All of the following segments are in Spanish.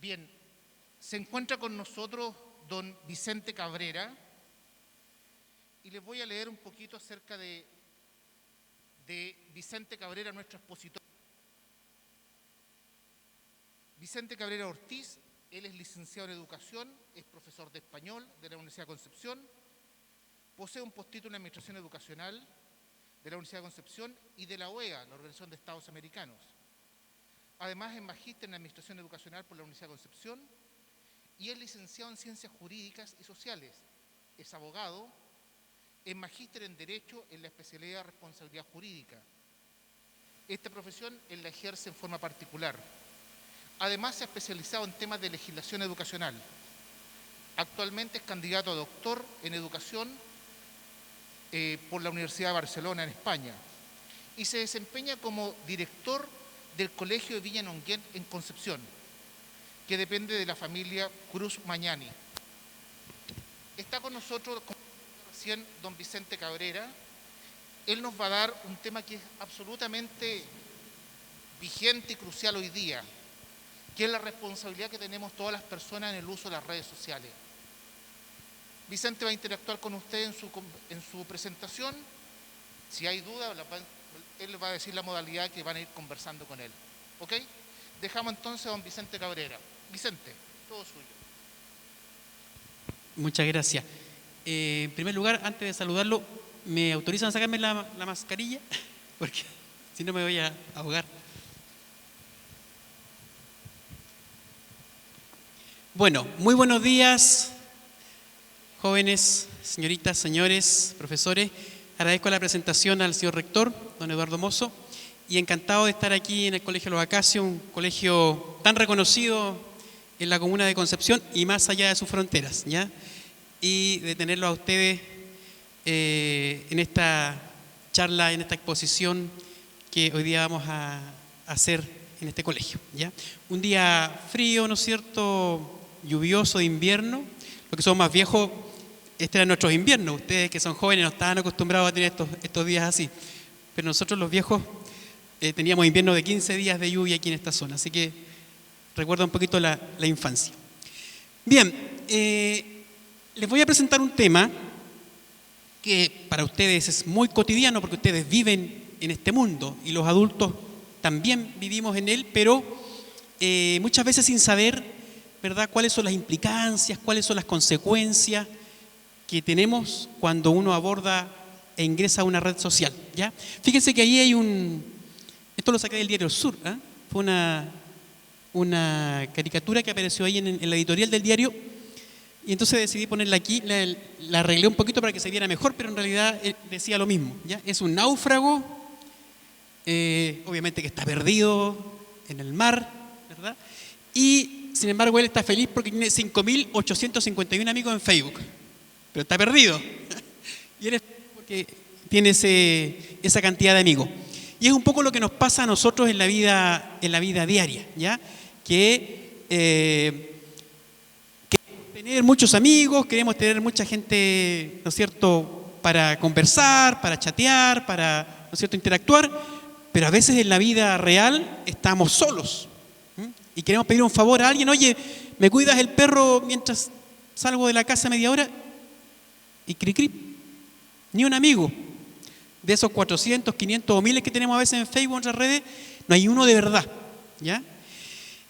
Bien, se encuentra con nosotros don Vicente Cabrera y les voy a leer un poquito acerca de Vicente Cabrera, nuestro expositor. Vicente Cabrera Ortiz, él es licenciado en Educación, es profesor de español de la Universidad de Concepción, posee un postítulo en Administración Educacional de la Universidad de Concepción y de la OEA, la Organización de Estados Americanos. Además es magíster en Administración Educacional por la Universidad de Concepción y es licenciado en Ciencias Jurídicas y Sociales. Es abogado, es magíster en Derecho en la especialidad de Responsabilidad Jurídica. Esta profesión él la ejerce en forma particular. Además se ha especializado en temas de legislación educacional. Actualmente es candidato a doctor en Educación por la Universidad de Barcelona en España y se desempeña como director del Colegio de Viña Nonguén en Concepción, que depende de la familia Cruz Mañani. Está con nosotros recién don Vicente Cabrera. Él nos va a dar un tema que es absolutamente vigente y crucial hoy día, que es la responsabilidad que tenemos todas las personas en el uso de las redes sociales. Vicente va a interactuar con usted en su presentación. Si hay duda, él va a decir la modalidad que van a ir conversando con él. ¿Ok? Dejamos entonces a don Vicente Cabrera. Vicente, todo suyo. Muchas gracias. En primer lugar, antes de saludarlo, ¿me autorizan a sacarme la mascarilla? Porque si no me voy a ahogar. Bueno, muy buenos días, jóvenes, señoritas, señores, profesores. Agradezco la presentación al señor rector, don Eduardo Mozo, y encantado de estar aquí en el Colegio Los Acacios, un colegio tan reconocido en la comuna de Concepción y más allá de sus fronteras, ¿ya? Y de tenerlos a ustedes en esta charla, en esta exposición que hoy día vamos a hacer en este colegio, ¿ya? Un día frío, ¿no es cierto?, lluvioso de invierno. Los que son más viejos, este era nuestro invierno. Ustedes que son jóvenes no estaban acostumbrados a tener estos días así. Pero nosotros los viejos teníamos invierno de 15 días de lluvia aquí en esta zona. Así que recuerda un poquito la infancia. Bien, les voy a presentar un tema que para ustedes es muy cotidiano porque ustedes viven en este mundo y los adultos también vivimos en él, pero muchas veces sin saber, ¿verdad?, cuáles son las implicancias, cuáles son las consecuencias que tenemos cuando uno aborda e ingresa a una red social, ¿ya? Fíjense que ahí hay esto lo saqué del diario Sur, ¿eh? Fue una caricatura que apareció ahí en la editorial del diario y entonces decidí ponerla aquí, la arreglé un poquito para que se viera mejor, pero en realidad decía lo mismo, ¿ya? Es un náufrago, obviamente que está perdido en el mar, ¿verdad? Y sin embargo, él está feliz porque tiene 5.851 amigos en Facebook. Pero está perdido. Y él es feliz porque tiene esa cantidad de amigos. Y es un poco lo que nos pasa a nosotros en la vida diaria, ¿ya? Que queremos tener muchos amigos, queremos tener mucha gente, ¿no es cierto?, para conversar, para chatear, para, ¿no es cierto?, interactuar, pero a veces en la vida real estamos solos. Y queremos pedir un favor a alguien: oye, ¿me cuidas el perro mientras salgo de la casa media hora? Y cri, ni un amigo. De esos 400, 500 o miles que tenemos a veces en Facebook, en otras redes, no hay uno de verdad, ¿ya?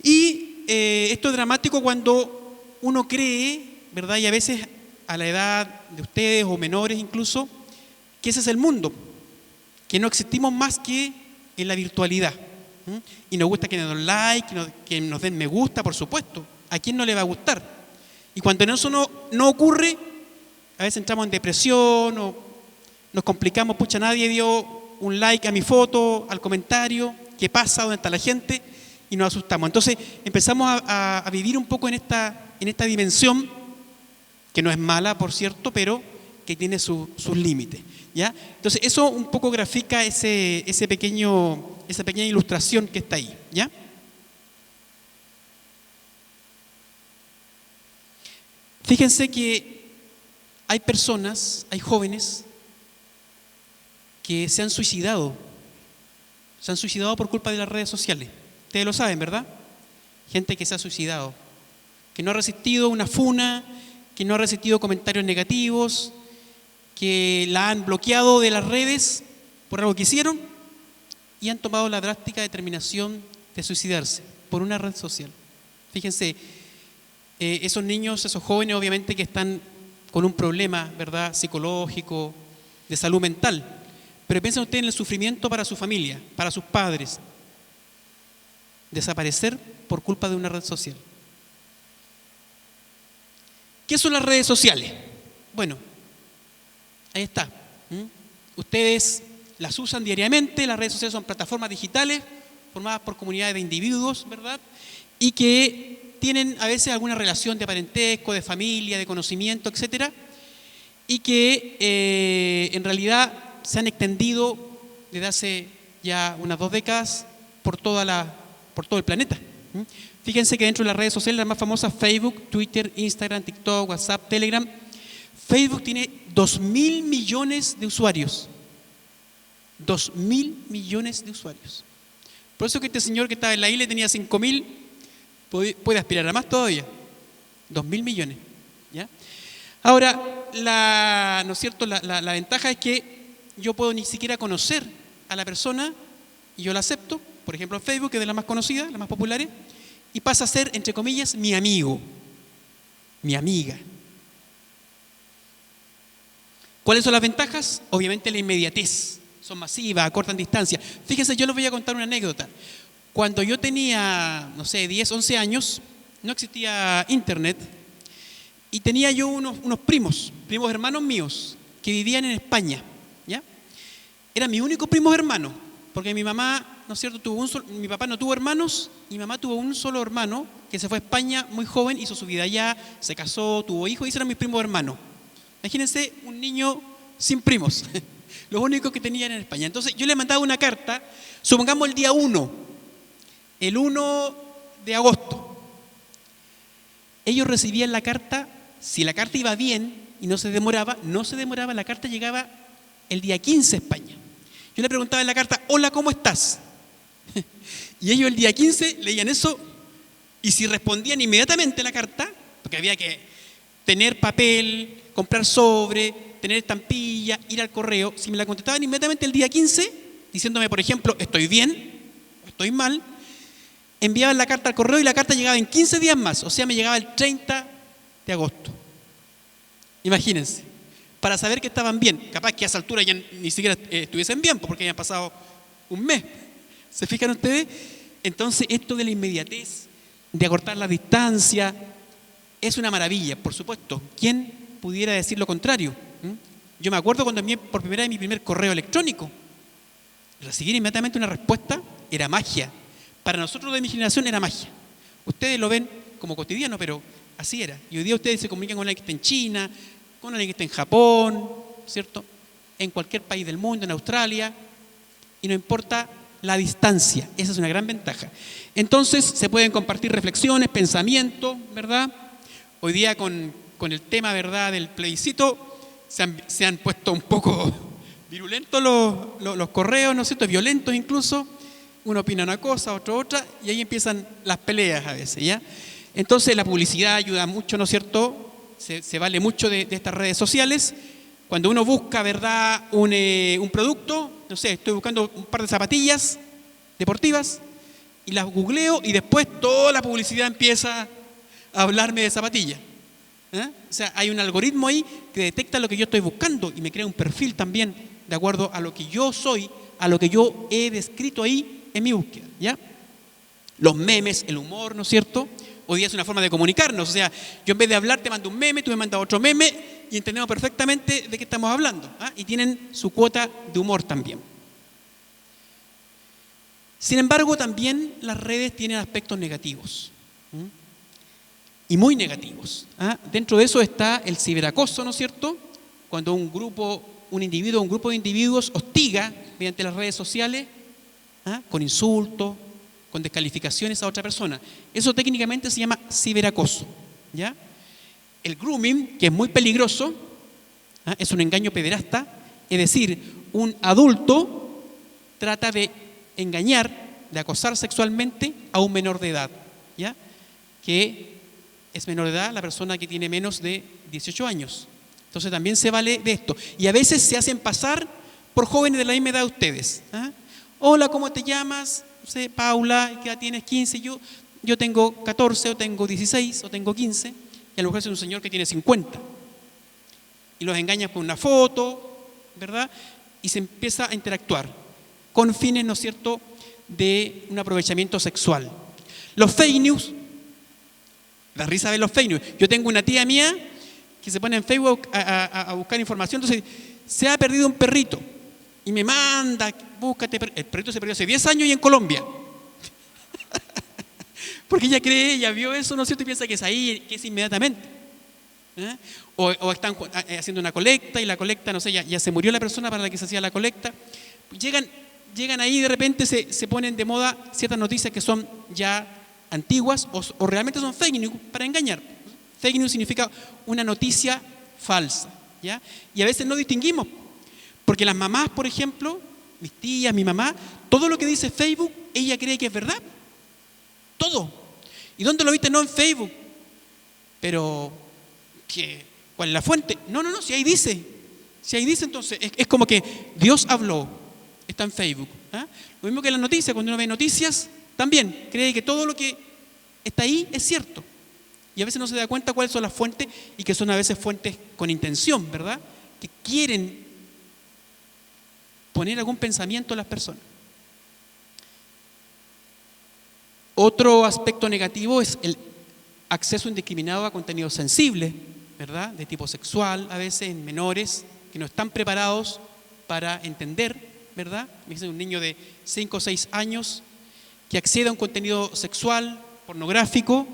Y esto es dramático cuando uno cree, ¿verdad?, y a veces a la edad de ustedes o menores incluso, que ese es el mundo, que no existimos más que en la virtualidad. Y nos gusta que nos den like, que nos den me gusta, por supuesto. ¿A quién no le va a gustar? Y cuando eso no ocurre, a veces entramos en depresión o nos complicamos. Pucha, nadie dio un like a mi foto, al comentario, ¿qué pasa? ¿Dónde está la gente? Y nos asustamos. Entonces empezamos a vivir un poco en esta dimensión, que no es mala, por cierto, pero que tiene sus límites, ¿ya? Entonces eso un poco grafica esa pequeña ilustración que está ahí, ¿ya? Fíjense que hay personas, hay jóvenes que se han suicidado por culpa de las redes sociales. Ustedes lo saben, ¿verdad? gente que se ha suicidado, que no ha resistido una funa, que no ha resistido comentarios negativos, que la han bloqueado de las redes por algo que hicieron y han tomado la drástica determinación de suicidarse por una red social. Fíjense, esos niños, esos jóvenes obviamente que están con un problema, ¿verdad?, psicológico, de salud mental, pero piensen ustedes en el sufrimiento para su familia, para sus padres. Desaparecer por culpa de una red social. ¿Qué son las redes sociales? Bueno, ahí está. Ustedes las usan diariamente. Las redes sociales son plataformas digitales formadas por comunidades de individuos, ¿verdad? Y que tienen a veces alguna relación de parentesco, de familia, de conocimiento, etcétera, y que en realidad se han extendido desde hace ya unas 2 décadas por todo el planeta. Fíjense que dentro de las redes sociales, las más famosas, Facebook, Twitter, Instagram, TikTok, WhatsApp, Telegram. Facebook tiene 2.000 millones de usuarios. 2.000 millones de usuarios. Por eso que este señor que estaba en la isla tenía 5.000, puede aspirar a más todavía. 2.000 millones. ¿Ya? Ahora, ¿no es cierto? La ventaja es que yo puedo ni siquiera conocer a la persona y yo la acepto, por ejemplo en Facebook, que es de las más conocidas, las más populares, y pasa a ser, entre comillas, mi amigo, mi amiga. ¿Cuáles son las ventajas? Obviamente la inmediatez, son masivas, acortan distancia. Fíjense, yo les voy a contar una anécdota. Cuando yo tenía, no sé, 10, 11 años, no existía internet, y tenía yo unos primos hermanos míos, que vivían en España, ¿ya? Eran mis únicos primos hermanos, porque mi mamá, ¿no es cierto?, mi papá no tuvo hermanos, y mi mamá tuvo un solo hermano que se fue a España muy joven, hizo su vida allá, se casó, tuvo hijos, y esos eran mis primos hermanos. Imagínense un niño sin primos, los únicos que tenían en España. Entonces yo le mandaba una carta, supongamos el día 1, el 1 de agosto. Ellos recibían la carta, si la carta iba bien y no se demoraba, la carta llegaba el día 15 a España. Yo le preguntaba en la carta, hola, ¿cómo estás? Y ellos el día 15 leían eso, y si respondían inmediatamente la carta, porque había que tener papel, comprar sobre, tener estampilla, ir al correo, si me la contestaban inmediatamente el día 15, diciéndome, por ejemplo, estoy bien, o estoy mal, enviaban la carta al correo y la carta llegaba en 15 días más, o sea, me llegaba el 30 de agosto. Imagínense, para saber que estaban bien, capaz que a esa altura ya ni siquiera estuviesen bien, porque ya han pasado un mes. ¿Se fijan ustedes? Entonces, esto de la inmediatez, de acortar la distancia, es una maravilla, por supuesto. ¿Quién pudiera decir lo contrario? Yo me acuerdo cuando envié por primera vez mi primer correo electrónico. Recibir inmediatamente una respuesta era magia. Para nosotros de mi generación era magia. Ustedes lo ven como cotidiano, pero así era. Y hoy día ustedes se comunican con alguien que está en China, con alguien que está en Japón, ¿cierto? En cualquier país del mundo, en Australia, y no importa la distancia. Esa es una gran ventaja. Entonces se pueden compartir reflexiones, pensamientos, ¿verdad? Hoy día con el tema, ¿verdad?, del plebiscito se han puesto un poco virulentos los correos, ¿no es cierto?, violentos incluso. Uno opina una cosa, otro otra, y ahí empiezan las peleas a veces, ¿ya? Entonces la publicidad ayuda mucho, ¿no es cierto? Se vale mucho de estas redes sociales. Cuando uno busca, ¿verdad?, un producto, no sé, estoy buscando un par de zapatillas deportivas y las googleo y después toda la publicidad empieza a hablarme de zapatillas. O sea, hay un algoritmo ahí que detecta lo que yo estoy buscando y me crea un perfil también de acuerdo a lo que yo soy, a lo que yo he descrito ahí en mi búsqueda, ¿ya? Los memes, el humor, ¿no es cierto? Hoy día es una forma de comunicarnos, o sea, yo en vez de hablar te mando un meme, tú me mandas otro meme y entendemos perfectamente de qué estamos hablando, ¿ah? Y tienen su cuota de humor también. Sin embargo, también las redes tienen aspectos negativos, y muy negativos, ¿ah? Dentro de eso está el ciberacoso, ¿no es cierto? Cuando un grupo de individuos hostiga mediante las redes sociales, ¿ah?, con insultos, con descalificaciones a otra persona. Eso técnicamente se llama ciberacoso, ¿ya? El grooming, que es muy peligroso, ¿ah?, es un engaño pederasta, es decir, un adulto trata de engañar, de acosar sexualmente a un menor de edad. ¿ya? Que es menor de edad la persona que tiene menos de 18 años. Entonces también se vale de esto. Y a veces se hacen pasar por jóvenes de la misma edad de ustedes. ¿Ah? Hola, ¿cómo te llamas? No sé, Paula, ¿qué edad tienes? 15. Yo tengo 14, o tengo 16, o tengo 15. Y a lo mejor es un señor que tiene 50. Y los engañan con una foto, ¿verdad? Y se empieza a interactuar con fines, ¿no es cierto?, de un aprovechamiento sexual. Los fake news, da risa ver los fake news. Yo tengo una tía mía que se pone en Facebook a buscar información, entonces se ha perdido un perrito y me manda, búscate, el perrito se perdió hace 10 años y en Colombia. Porque ella vio eso, ¿no es cierto?, y piensa que es ahí, que es inmediatamente. ¿Eh? O están haciendo una colecta y la colecta, no sé, ya se murió la persona para la que se hacía la colecta. Llegan ahí y de repente se ponen de moda ciertas noticias que son ya antiguas o realmente son fake news para engañar. Fake news significa una noticia falsa, ¿ya? Y a veces no distinguimos, porque las mamás, por ejemplo, mis tías, mi mamá, todo lo que dice Facebook, ella cree que es verdad. Todo. ¿Y dónde lo viste? No en Facebook. Pero, ¿cuál es la fuente? No, si ahí dice. Si ahí dice, entonces, es como que Dios habló. Está en Facebook. ¿Ah? Lo mismo que las noticias, cuando uno ve noticias, también cree que todo lo que está ahí es cierto. Y a veces no se da cuenta cuáles son las fuentes y que son a veces fuentes con intención, ¿verdad? Que quieren poner algún pensamiento en las personas. Otro aspecto negativo es el acceso indiscriminado a contenidos sensibles, ¿verdad? De tipo sexual, a veces en menores que no están preparados para entender, ¿verdad? Me dice un niño de 5 o 6 años que accede a un contenido sexual, pornográfico,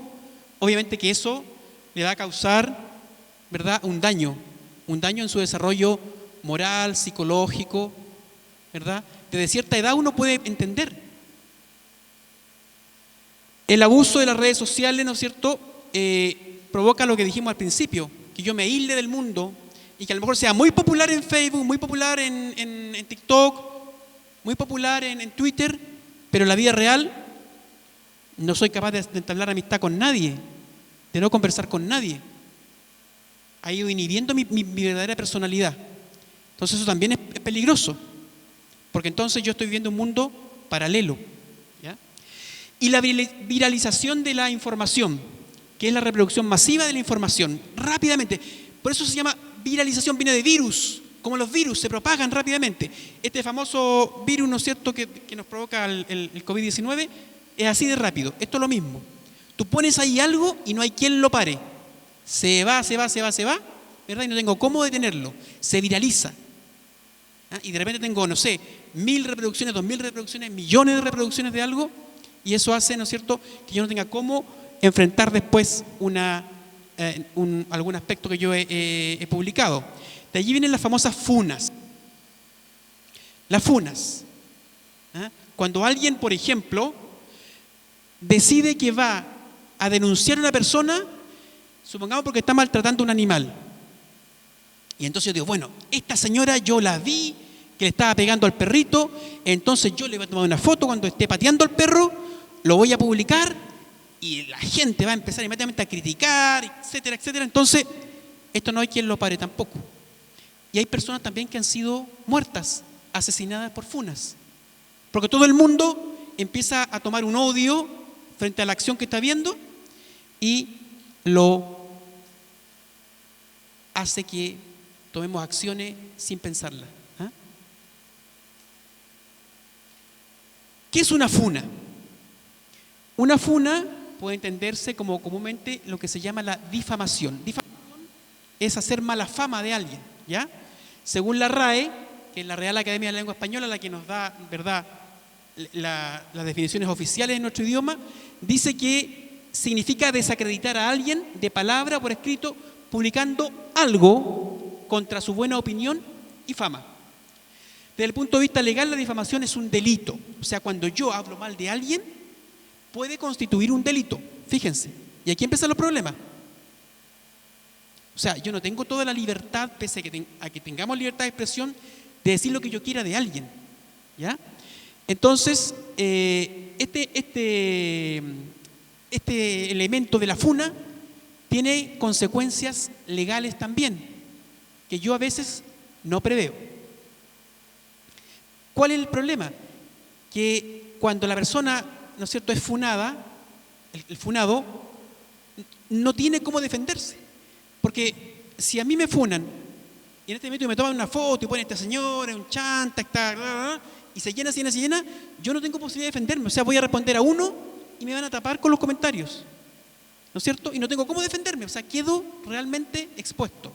obviamente que eso le va a causar, ¿verdad?, un daño en su desarrollo moral, psicológico, ¿verdad? Desde cierta edad uno puede entender. El abuso de las redes sociales, ¿no es cierto?, provoca lo que dijimos al principio, que yo me aísle del mundo y que a lo mejor sea muy popular en Facebook, muy popular en TikTok, muy popular en Twitter, pero en la vida real no soy capaz de entablar amistad con nadie, de no conversar con nadie. Ha ido inhibiendo mi verdadera personalidad. Entonces eso también es peligroso, porque entonces yo estoy viviendo un mundo paralelo. ¿Ya? Y la viralización de la información, que es la reproducción masiva de la información, rápidamente. Por eso se llama viralización, viene de virus, como los virus se propagan rápidamente. Este famoso virus, ¿no es cierto?, que nos provoca el COVID-19, es así de rápido. Esto es lo mismo. Tú pones ahí algo y no hay quien lo pare. Se va, ¿verdad? Y no tengo cómo detenerlo. Se viraliza. ¿Ah? Y de repente tengo, no sé, 1000 reproducciones, 2000 reproducciones, millones de reproducciones de algo, y eso hace, ¿no es cierto?, que yo no tenga cómo enfrentar después algún aspecto que yo he publicado. De allí vienen las famosas funas. Las funas. ¿Ah? Cuando alguien, por ejemplo, decide que va a denunciar a una persona, supongamos porque está maltratando a un animal. Y entonces yo digo, bueno, esta señora yo la vi que le estaba pegando al perrito, entonces yo le voy a tomar una foto cuando esté pateando al perro, lo voy a publicar y la gente va a empezar inmediatamente a criticar, etcétera, etcétera. Entonces, esto no hay quien lo pare tampoco. Y hay personas también que han sido muertas, asesinadas por funas. Porque todo el mundo empieza a tomar un odio frente a la acción que está viendo y lo hace que tomemos acciones sin pensarlas. ¿Ah? ¿Qué es una funa? Una funa puede entenderse como comúnmente lo que se llama la difamación. Difamación es hacer mala fama de alguien, ¿ya? Según la RAE, que es la Real Academia de la Lengua Española, la que nos da, ¿verdad?, las definiciones oficiales de nuestro idioma, dice que significa desacreditar a alguien de palabra o por escrito publicando algo contra su buena opinión y fama. Desde el punto de vista legal, la difamación es un delito. O sea, cuando yo hablo mal de alguien, puede constituir un delito. Fíjense. Y aquí empiezan los problemas. O sea, yo no tengo toda la libertad, pese a que tengamos libertad de expresión, de decir lo que yo quiera de alguien. ¿Ya? Entonces, este este elemento de la funa tiene consecuencias legales también, que yo a veces no preveo. ¿Cuál es el problema? Que cuando la persona, ¿no es cierto?, es funada, el funado no tiene cómo defenderse. Porque si a mí me funan y en este momento me toman una foto y ponen esta señora, un chanta, está, y se llena, yo no tengo posibilidad de defenderme. O sea, voy a responder a uno y me van a tapar con los comentarios, ¿no es cierto? Y no tengo cómo defenderme, o sea, quedo realmente expuesto.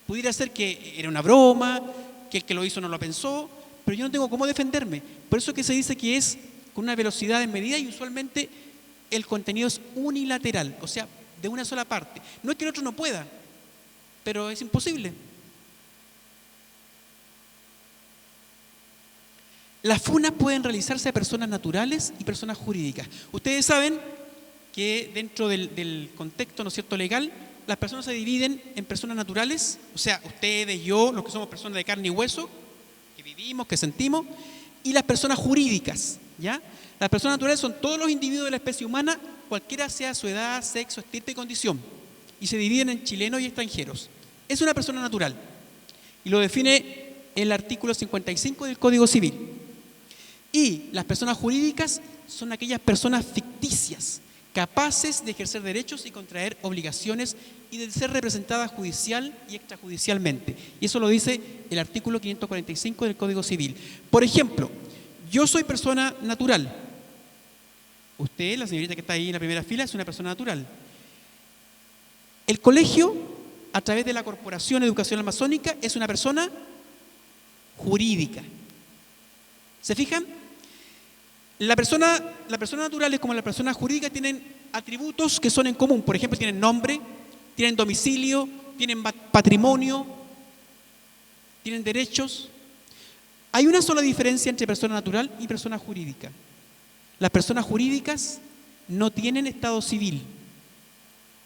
Pudiera ser que era una broma, que el que lo hizo no lo pensó, pero yo no tengo cómo defenderme. Por eso que se dice que es con una velocidad desmedida y usualmente el contenido es unilateral, o sea, de una sola parte. No es que el otro no pueda, pero es imposible. Las funas pueden realizarse a personas naturales y personas jurídicas. Ustedes saben que dentro del contexto, ¿no es cierto?, legal, las personas se dividen en personas naturales, o sea, ustedes, yo, los que somos personas de carne y hueso, que vivimos, que sentimos, y las personas jurídicas, ¿ya? Las personas naturales son todos los individuos de la especie humana, cualquiera sea su edad, sexo, estirpe y condición, y se dividen en chilenos y extranjeros. Es una persona natural, y lo define el artículo 55 del Código Civil. Y las personas jurídicas son aquellas personas ficticias, capaces de ejercer derechos y contraer obligaciones y de ser representadas judicial y extrajudicialmente. Y eso lo dice el artículo 545 del Código Civil. Por ejemplo, yo soy persona natural. Usted, la señorita que está ahí en la primera fila, es una persona natural. El colegio, a través de la Corporación Educacional Masónica, es una persona jurídica. ¿Se fijan? La persona natural como la persona jurídica tienen atributos que son en común. Por ejemplo, tienen nombre, tienen domicilio, tienen patrimonio, tienen derechos. Hay una sola diferencia entre persona natural y persona jurídica. Las personas jurídicas no tienen estado civil.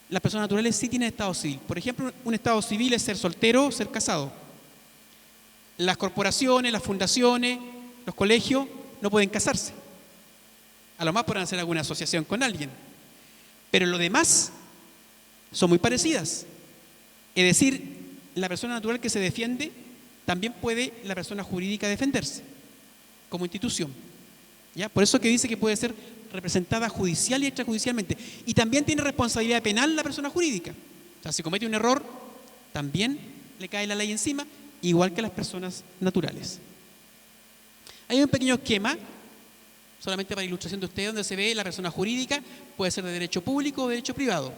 Las personas naturales sí tienen estado civil. Por ejemplo, un estado civil es ser soltero o ser casado. Las corporaciones, las fundaciones, los colegios no pueden casarse. A lo más podrán hacer alguna asociación con alguien. Pero lo demás son muy parecidas. Es decir, la persona natural que se defiende, también puede la persona jurídica defenderse como institución. ¿Ya? Por eso que dice que puede ser representada judicial y extrajudicialmente. Y también tiene responsabilidad penal la persona jurídica. O sea, si comete un error, también le cae la ley encima, igual que las personas naturales. Hay un pequeño esquema, solamente para ilustración de ustedes, donde se ve la persona jurídica, puede ser de derecho público o de derecho privado.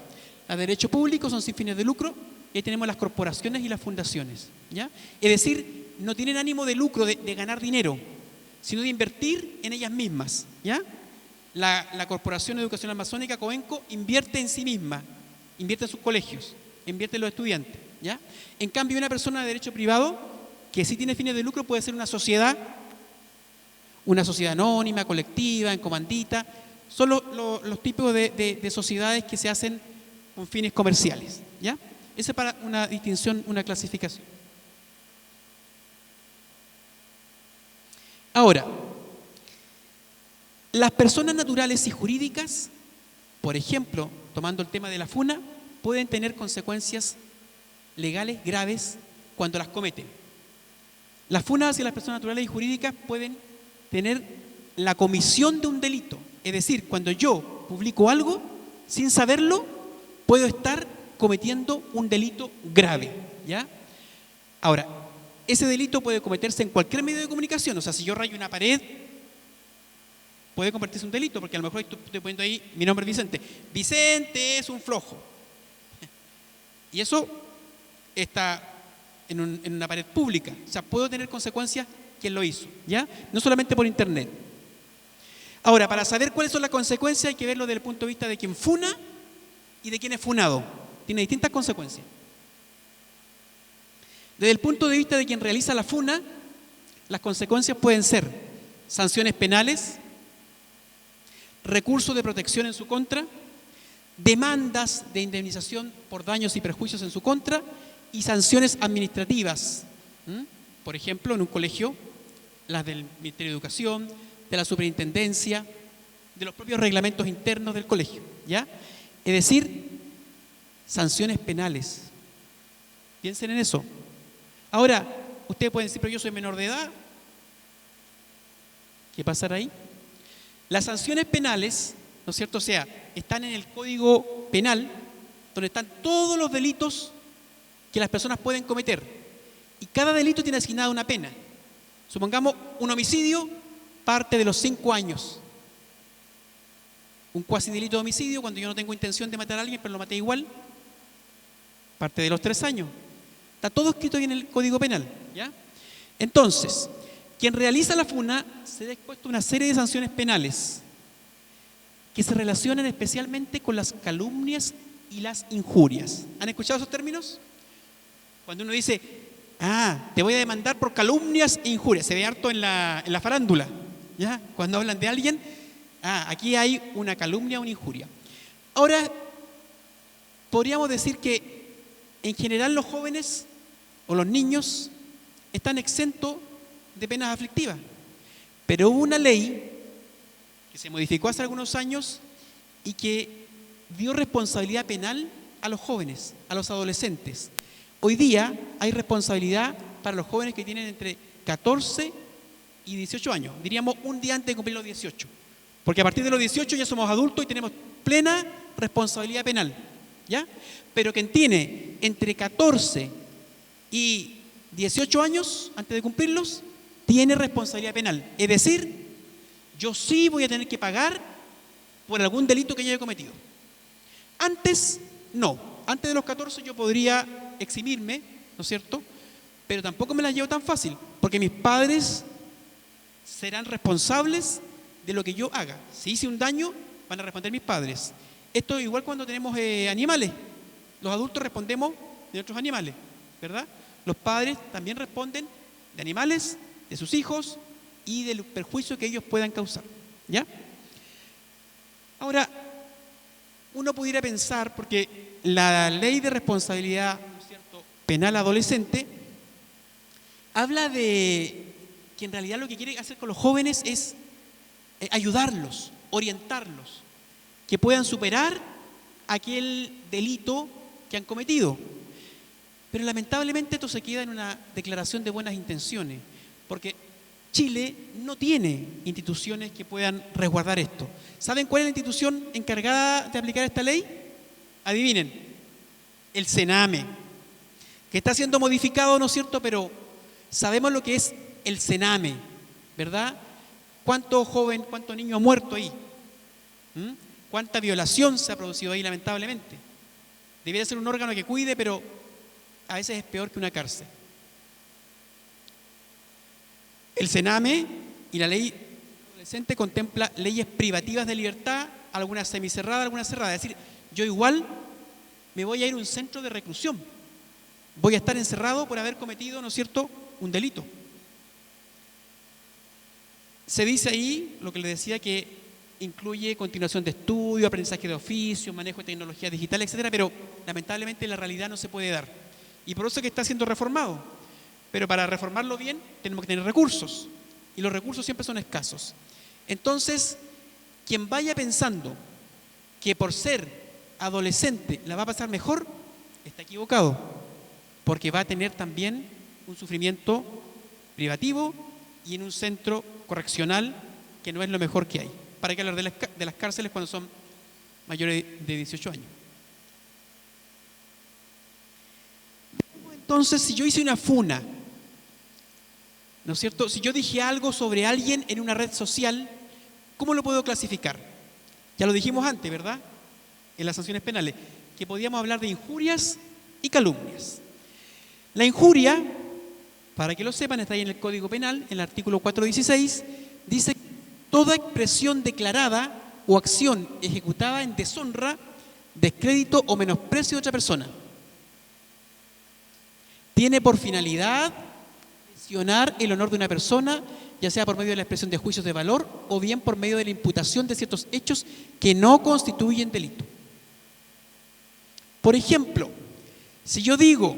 Las de derecho público son sin fines de lucro, y ahí tenemos las corporaciones y las fundaciones, ¿ya? Es decir, no tienen ánimo de lucro, de ganar dinero, sino de invertir en ellas mismas, ¿ya? La Corporación Educacional Masónica, COENCO, invierte en sí misma, invierte en sus colegios, invierte en los estudiantes, ¿ya? En cambio, una persona de derecho privado, que sí tiene fines de lucro, puede ser una sociedad anónima, colectiva, en comandita. Son los tipos de sociedades que se hacen con fines comerciales, ¿ya? Esa es para una distinción, una clasificación. Ahora, las personas naturales y jurídicas, por ejemplo, tomando el tema de la funa, pueden tener consecuencias legales graves cuando las cometen. Las funas hacia las personas naturales y jurídicas pueden tener la comisión de un delito. Es decir, cuando yo publico algo, sin saberlo, puedo estar cometiendo un delito grave, ¿ya? Ahora, ese delito puede cometerse en cualquier medio de comunicación. O sea, si yo rayo una pared, puede convertirse en un delito, porque a lo mejor estoy poniendo ahí mi nombre es Vicente. Vicente es un flojo. Y eso está en una pared pública. O sea, puedo tener consecuencias quien lo hizo, ¿ya? No solamente por internet. Ahora, para saber cuáles son las consecuencias hay que verlo desde el punto de vista de quien funa y de quien es funado. Tiene distintas consecuencias. Desde el punto de vista de quien realiza la funa, las consecuencias pueden ser sanciones penales, recursos de protección en su contra, demandas de indemnización por daños y perjuicios en su contra y sanciones administrativas. Por ejemplo, en un colegio, las del Ministerio de Educación, de la Superintendencia, de los propios reglamentos internos del colegio, ¿ya? Es decir, sanciones penales. Piensen en eso. Ahora, ustedes pueden decir, pero yo soy menor de edad. ¿Qué pasará ahí? Las sanciones penales, ¿no es cierto? O sea, están en el Código Penal, donde están todos los delitos que las personas pueden cometer. Y cada delito tiene asignada una pena. Supongamos, un homicidio parte de los 5 años. Un cuasi delito de homicidio, cuando yo no tengo intención de matar a alguien, pero lo maté igual, parte de los 3 años. Está todo escrito ahí en el Código Penal, ¿ya? Entonces, quien realiza la funa se ve expuesto a una serie de sanciones penales que se relacionan especialmente con las calumnias y las injurias. ¿Han escuchado esos términos? Cuando uno dice, te voy a demandar por calumnias e injurias, se ve harto en la farándula, ¿ya? Cuando hablan de alguien, aquí hay una calumnia o una injuria. Ahora, podríamos decir que en general los jóvenes o los niños están exentos de penas aflictivas, pero hubo una ley que se modificó hace algunos años y que dio responsabilidad penal a los jóvenes, a los adolescentes. Hoy día hay responsabilidad para los jóvenes que tienen entre 14 y 18 años, diríamos un día antes de cumplir los 18, porque a partir de los 18 ya somos adultos y tenemos plena responsabilidad penal, ¿ya? Pero quien tiene entre 14 y 18 años, antes de cumplirlos, tiene responsabilidad penal. Es decir, yo sí voy a tener que pagar por algún delito que yo haya cometido. Antes, no. Antes de los 14 yo podría eximirme, ¿no es cierto? Pero tampoco me la llevo tan fácil, porque mis padres serán responsables de lo que yo haga. Si hice un daño, van a responder mis padres. Esto es igual cuando tenemos animales. Los adultos respondemos de nuestros animales, ¿verdad? Los padres también responden de animales, de sus hijos y del perjuicio que ellos puedan causar, ¿ya? Ahora, uno pudiera pensar, porque la ley de responsabilidad, ¿no es cierto?, penal adolescente habla de que en realidad lo que quiere hacer con los jóvenes es ayudarlos, orientarlos, que puedan superar aquel delito que han cometido. Pero lamentablemente esto se queda en una declaración de buenas intenciones, porque Chile no tiene instituciones que puedan resguardar esto. ¿Saben cuál es la institución encargada de aplicar esta ley? Adivinen, el Sename, que está siendo modificado, ¿no es cierto? Pero sabemos lo que es el Sename, ¿verdad? ¿Cuánto joven, cuánto niño ha muerto ahí? ¿Cuánta violación se ha producido ahí, lamentablemente? Debería ser un órgano que cuide, pero a veces es peor que una cárcel. El Sename y la ley adolescente contempla leyes privativas de libertad, algunas semicerradas, algunas cerradas. Es decir, yo igual me voy a ir a un centro de reclusión. Voy a estar encerrado por haber cometido, ¿no es cierto?, un delito. Se dice ahí, lo que les decía, que incluye continuación de estudio, aprendizaje de oficio, manejo de tecnología digital, etcétera, pero lamentablemente la realidad no se puede dar. Y por eso es que está siendo reformado. Pero para reformarlo bien tenemos que tener recursos. Y los recursos siempre son escasos. Entonces, quien vaya pensando que por ser adolescente la va a pasar mejor, está equivocado. Porque va a tener también un sufrimiento privativo y en un centro correccional que no es lo mejor que hay. ¿Para qué hablar de las cárceles cuando son mayores de 18 años? Entonces, si yo hice una funa, ¿no es cierto? Si yo dije algo sobre alguien en una red social, ¿cómo lo puedo clasificar? Ya lo dijimos antes, ¿verdad? En las sanciones penales, que podíamos hablar de injurias y calumnias. La injuria, para que lo sepan, está ahí en el Código Penal, en el artículo 416, dice que toda expresión declarada o acción ejecutada en deshonra, descrédito o menosprecio de otra persona tiene por finalidad lesionar el honor de una persona, ya sea por medio de la expresión de juicios de valor o bien por medio de la imputación de ciertos hechos que no constituyen delito. Por ejemplo, si yo digo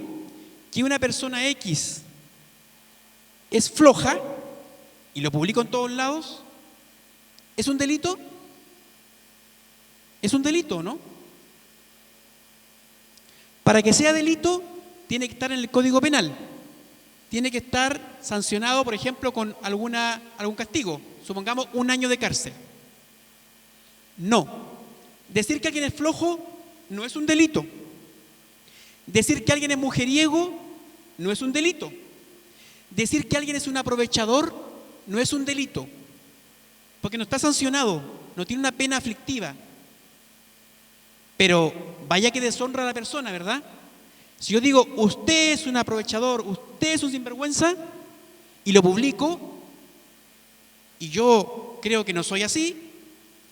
que una persona X es floja y lo publico en todos lados, ¿es un delito? Es un delito, ¿no? Para que sea delito, tiene que estar en el Código Penal. Tiene que estar sancionado, por ejemplo, con algún castigo. Supongamos 1 año de cárcel. No. Decir que alguien es flojo no es un delito. Decir que alguien es mujeriego no es un delito. Decir que alguien es un aprovechador no es un delito. Porque no está sancionado, no tiene una pena aflictiva. Pero vaya que deshonra a la persona, ¿verdad? Si yo digo, usted es un aprovechador, usted es un sinvergüenza, y lo publico, y yo creo que no soy así,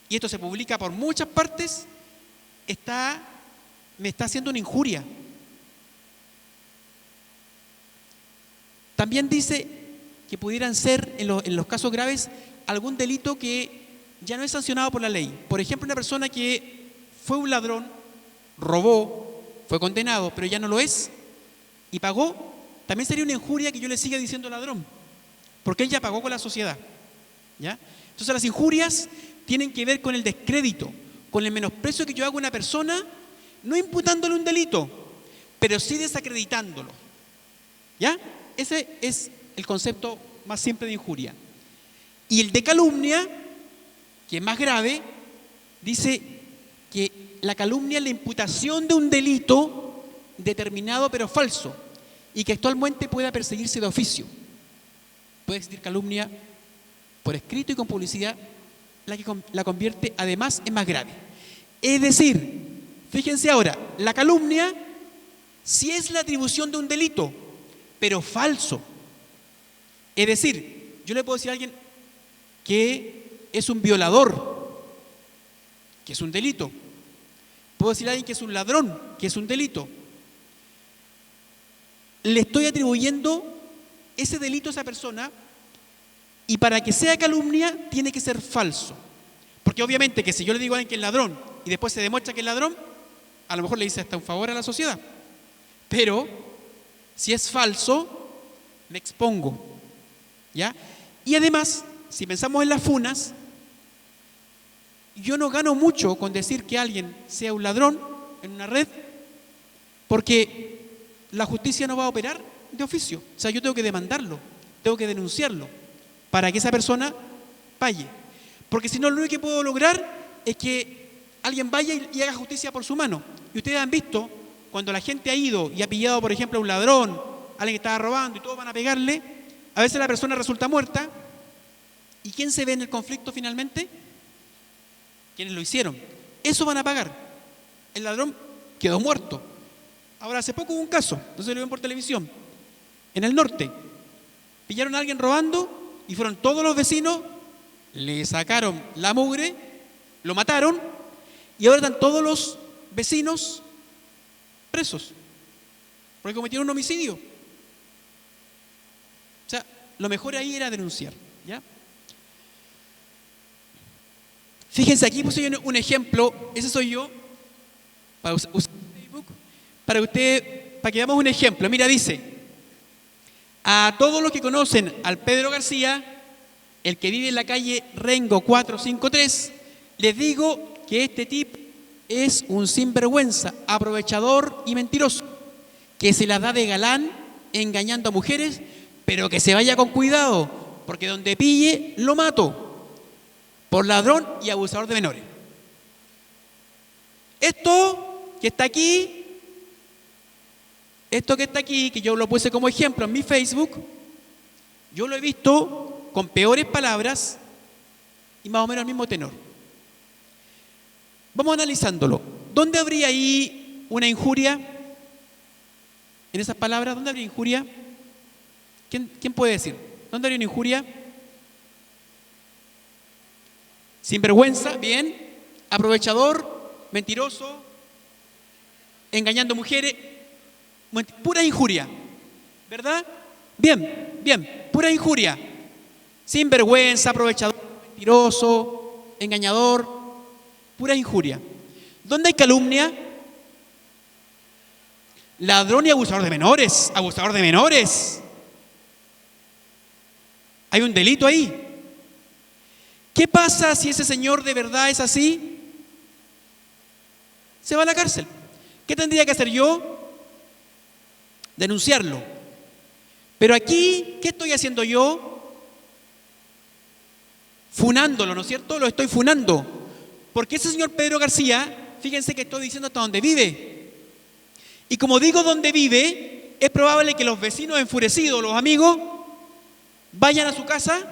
y esto se publica por muchas partes, me está haciendo una injuria. También dice que pudieran ser, en los casos graves, algún delito que ya no es sancionado por la ley. Por ejemplo, una persona que fue un ladrón, robó, fue condenado, pero ya no lo es, y pagó, también sería una injuria que yo le siga diciendo ladrón, porque él ya pagó con la sociedad, ¿ya? Entonces las injurias tienen que ver con el descrédito, con el menosprecio que yo hago a una persona, no imputándole un delito, pero sí desacreditándolo, ¿ya? Ese es el concepto más simple de injuria. Y el de calumnia, que es más grave, dice que la calumnia es la imputación de un delito determinado pero falso y que actualmente pueda perseguirse de oficio. Puede existir calumnia por escrito y con publicidad, la que la convierte además en más grave. Es decir, fíjense ahora, la calumnia sí es la atribución de un delito, pero falso. Es decir, yo le puedo decir a alguien que es un violador, que es un delito. Puedo decir a alguien que es un ladrón, que es un delito. Le estoy atribuyendo ese delito a esa persona y para que sea calumnia tiene que ser falso. Porque obviamente que si yo le digo a alguien que es ladrón y después se demuestra que es ladrón, a lo mejor le hice hasta un favor a la sociedad. Pero si es falso, me expongo, ¿ya? Y además, si pensamos en las funas, yo no gano mucho con decir que alguien sea un ladrón en una red, porque la justicia no va a operar de oficio. O sea, yo tengo que demandarlo, tengo que denunciarlo, para que esa persona pague. Porque si no, lo único que puedo lograr es que alguien vaya y haga justicia por su mano. Y ustedes han visto, cuando la gente ha ido y ha pillado, por ejemplo, a un ladrón, a alguien que estaba robando y todos van a pegarle, a veces la persona resulta muerta. ¿Y quién se ve en el conflicto finalmente? Quienes lo hicieron. Eso van a pagar. El ladrón quedó muerto. Ahora, hace poco hubo un caso, no se lo ven por televisión, en el norte. Pillaron a alguien robando y fueron todos los vecinos, le sacaron la mugre, lo mataron y ahora están todos los vecinos presos porque cometieron un homicidio. O sea, lo mejor ahí era denunciar, ¿ya? Fíjense, aquí puse yo un ejemplo, ese soy yo, para usar Facebook, para que veamos un ejemplo. Mira, dice, a todos los que conocen al Pedro García, el que vive en la calle Rengo 453, les digo que este tipo es un sinvergüenza, aprovechador y mentiroso, que se las da de galán engañando a mujeres, pero que se vaya con cuidado, porque donde pille, lo mato. Por ladrón y abusador de menores. Esto que está aquí, que yo lo puse como ejemplo en mi Facebook, yo lo he visto con peores palabras y más o menos el mismo tenor. Vamos analizándolo. ¿Dónde habría ahí una injuria? En esas palabras, ¿dónde habría injuria? ¿Quién puede decir? ¿Dónde habría una injuria? Sinvergüenza, bien. Aprovechador, mentiroso, engañando mujeres, pura injuria, ¿verdad? Bien, pura injuria. Sinvergüenza, aprovechador, mentiroso, engañador, pura injuria. ¿Dónde hay calumnia? Ladrón y abusador de menores, Hay un delito ahí. ¿Qué pasa si ese señor de verdad es así? se va a la cárcel. ¿Qué tendría que hacer yo? Denunciarlo. Pero aquí, ¿qué estoy haciendo yo? Funándolo, ¿no es cierto? Lo estoy funando. Porque ese señor Pedro García, fíjense que estoy diciendo hasta dónde vive. Y como digo dónde vive, es probable que los vecinos enfurecidos, los amigos, vayan a su casa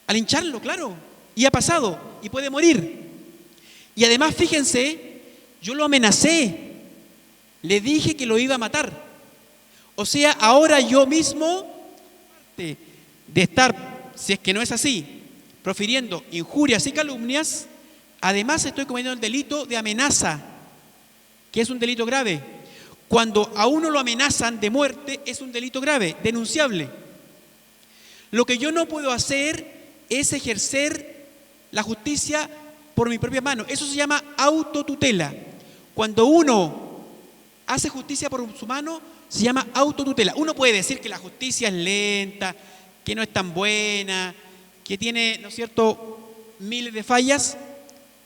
a lincharlo, claro. Y ha pasado, y puede morir. Y además, fíjense, yo lo amenacé, le dije que lo iba a matar. O sea, ahora yo mismo, de estar, si es que no es así, profiriendo injurias y calumnias, además estoy cometiendo el delito de amenaza, que es un delito grave. Cuando a uno lo amenazan de muerte, es un delito grave, denunciable. Lo que yo no puedo hacer es ejercer la justicia por mi propia mano. Eso se llama autotutela. Cuando uno hace justicia por su mano, se llama autotutela. Uno puede decir que la justicia es lenta, que no es tan buena, que tiene, ¿no es cierto?, miles de fallas,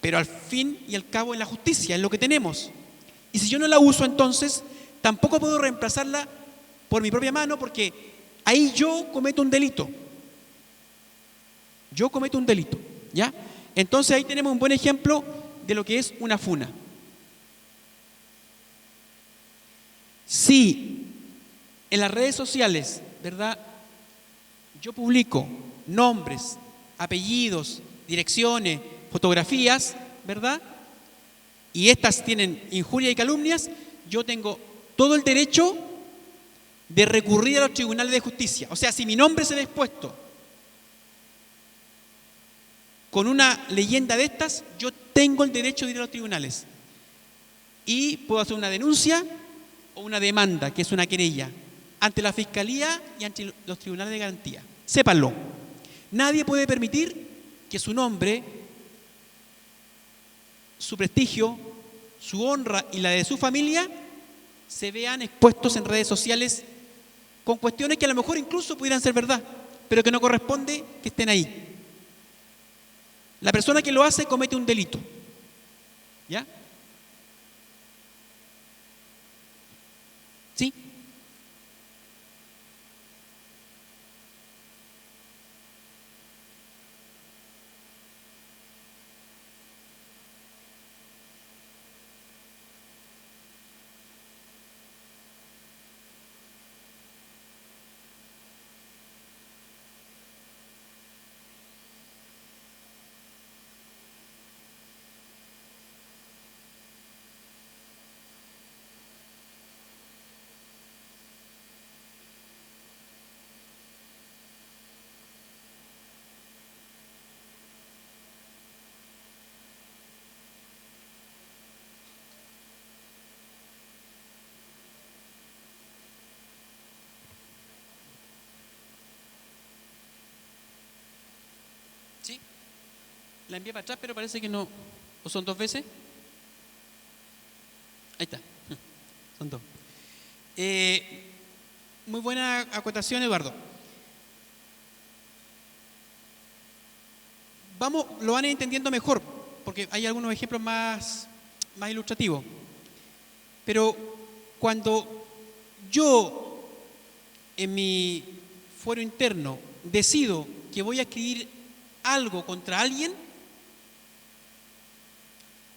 pero al fin y al cabo es la justicia, es lo que tenemos. Y si yo no la uso, entonces tampoco puedo reemplazarla por mi propia mano, porque ahí yo cometo un delito. Yo cometo un delito, ¿ya? Entonces ahí tenemos un buen ejemplo de lo que es una funa. Si en las redes sociales, ¿verdad?, yo publico nombres, apellidos, direcciones, fotografías, ¿verdad?, y estas tienen injurias y calumnias, yo tengo todo el derecho de recurrir a los tribunales de justicia. O sea, si mi nombre se ve expuesto con una leyenda de estas, yo tengo el derecho de ir a los tribunales. Y puedo hacer una denuncia o una demanda, que es una querella, ante la Fiscalía y ante los tribunales de garantía. Sépanlo. Nadie puede permitir que su nombre, su prestigio, su honra y la de su familia se vean expuestos en redes sociales con cuestiones que a lo mejor incluso pudieran ser verdad, pero que no corresponde que estén ahí. La persona que lo hace comete un delito. ¿Ya? ¿Sí? ¿Sí? La envié para atrás, pero parece que no. ¿O son dos veces? Ahí está. Son dos. Muy buena acotación, Eduardo. Vamos, lo van a ir entendiendo mejor, porque hay algunos ejemplos más ilustrativos. Pero cuando yo, en mi fuero interno, decido que voy a escribir algo contra alguien,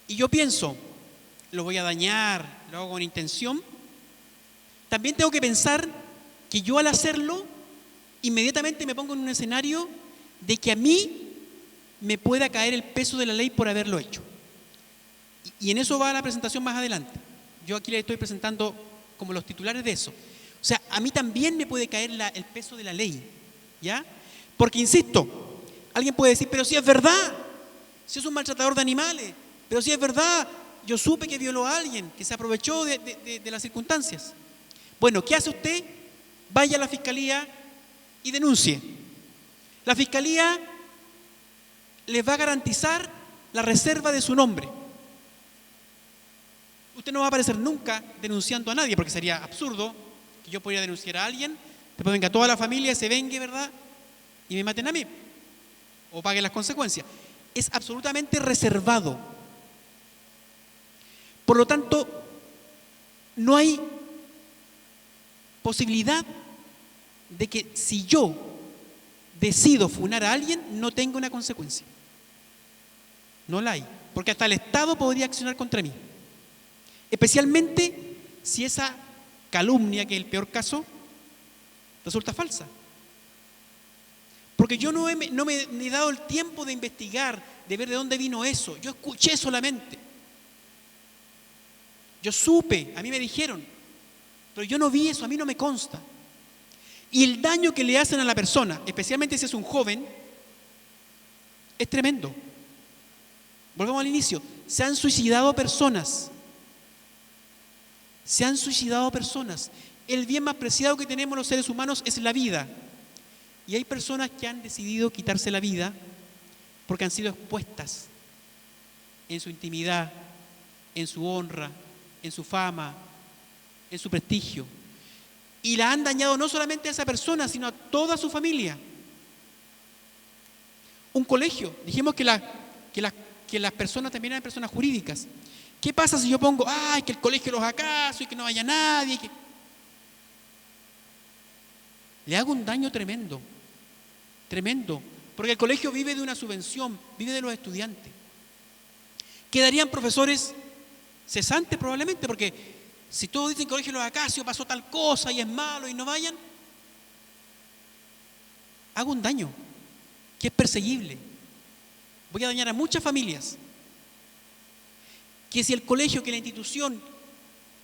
y yo pienso, lo voy a dañar, lo hago con intención, también tengo que pensar que yo al hacerlo, inmediatamente me pongo en un escenario de que a mí me pueda caer el peso de la ley por haberlo hecho. Y en eso va la presentación más adelante. Yo aquí le estoy presentando como los titulares de eso. O sea, a mí también me puede caer el peso de la ley, ¿ya? Porque, insisto, alguien puede decir, pero si es verdad, si es un maltratador de animales, pero si es verdad, yo supe que violó a alguien, que se aprovechó de las circunstancias. Bueno, ¿qué hace usted? Vaya a la Fiscalía y denuncie. La Fiscalía les va a garantizar la reserva de su nombre. Usted no va a aparecer nunca denunciando a nadie, porque sería absurdo que yo pudiera denunciar a alguien, después venga toda la familia, se vengue, ¿verdad?, y me maten a mí, o paguen las consecuencias. Es absolutamente reservado. Por lo tanto, no hay posibilidad de que si yo decido funar a alguien no tenga una consecuencia. No la hay, porque hasta el Estado podría accionar contra mí. Especialmente si esa calumnia, que es el peor caso, resulta falsa. Porque yo no me he dado el tiempo de investigar, de ver de dónde vino eso. Yo escuché solamente. Yo supe, a mí me dijeron, pero yo no vi eso, a mí no me consta. Y el daño que le hacen a la persona, especialmente si es un joven, es tremendo. Volvamos al inicio. Se han suicidado personas. Se han suicidado personas. El bien más preciado que tenemos los seres humanos es la vida. Y hay personas que han decidido quitarse la vida porque han sido expuestas en su intimidad, en su honra, en su fama, en su prestigio. Y la han dañado no solamente a esa persona, sino a toda su familia. Un colegio, dijimos que las personas también eran personas jurídicas. ¿Qué pasa si yo pongo, que el colegio los acaso y que no vaya nadie? Le hago un daño tremendo, tremendo, porque el colegio vive de una subvención, vive de los estudiantes. Quedarían profesores cesantes probablemente, porque si todos dicen que el colegio los acacios pasó tal cosa y es malo y no vayan, hago un daño que es perseguible. Voy a dañar a muchas familias. Que si el colegio, que la institución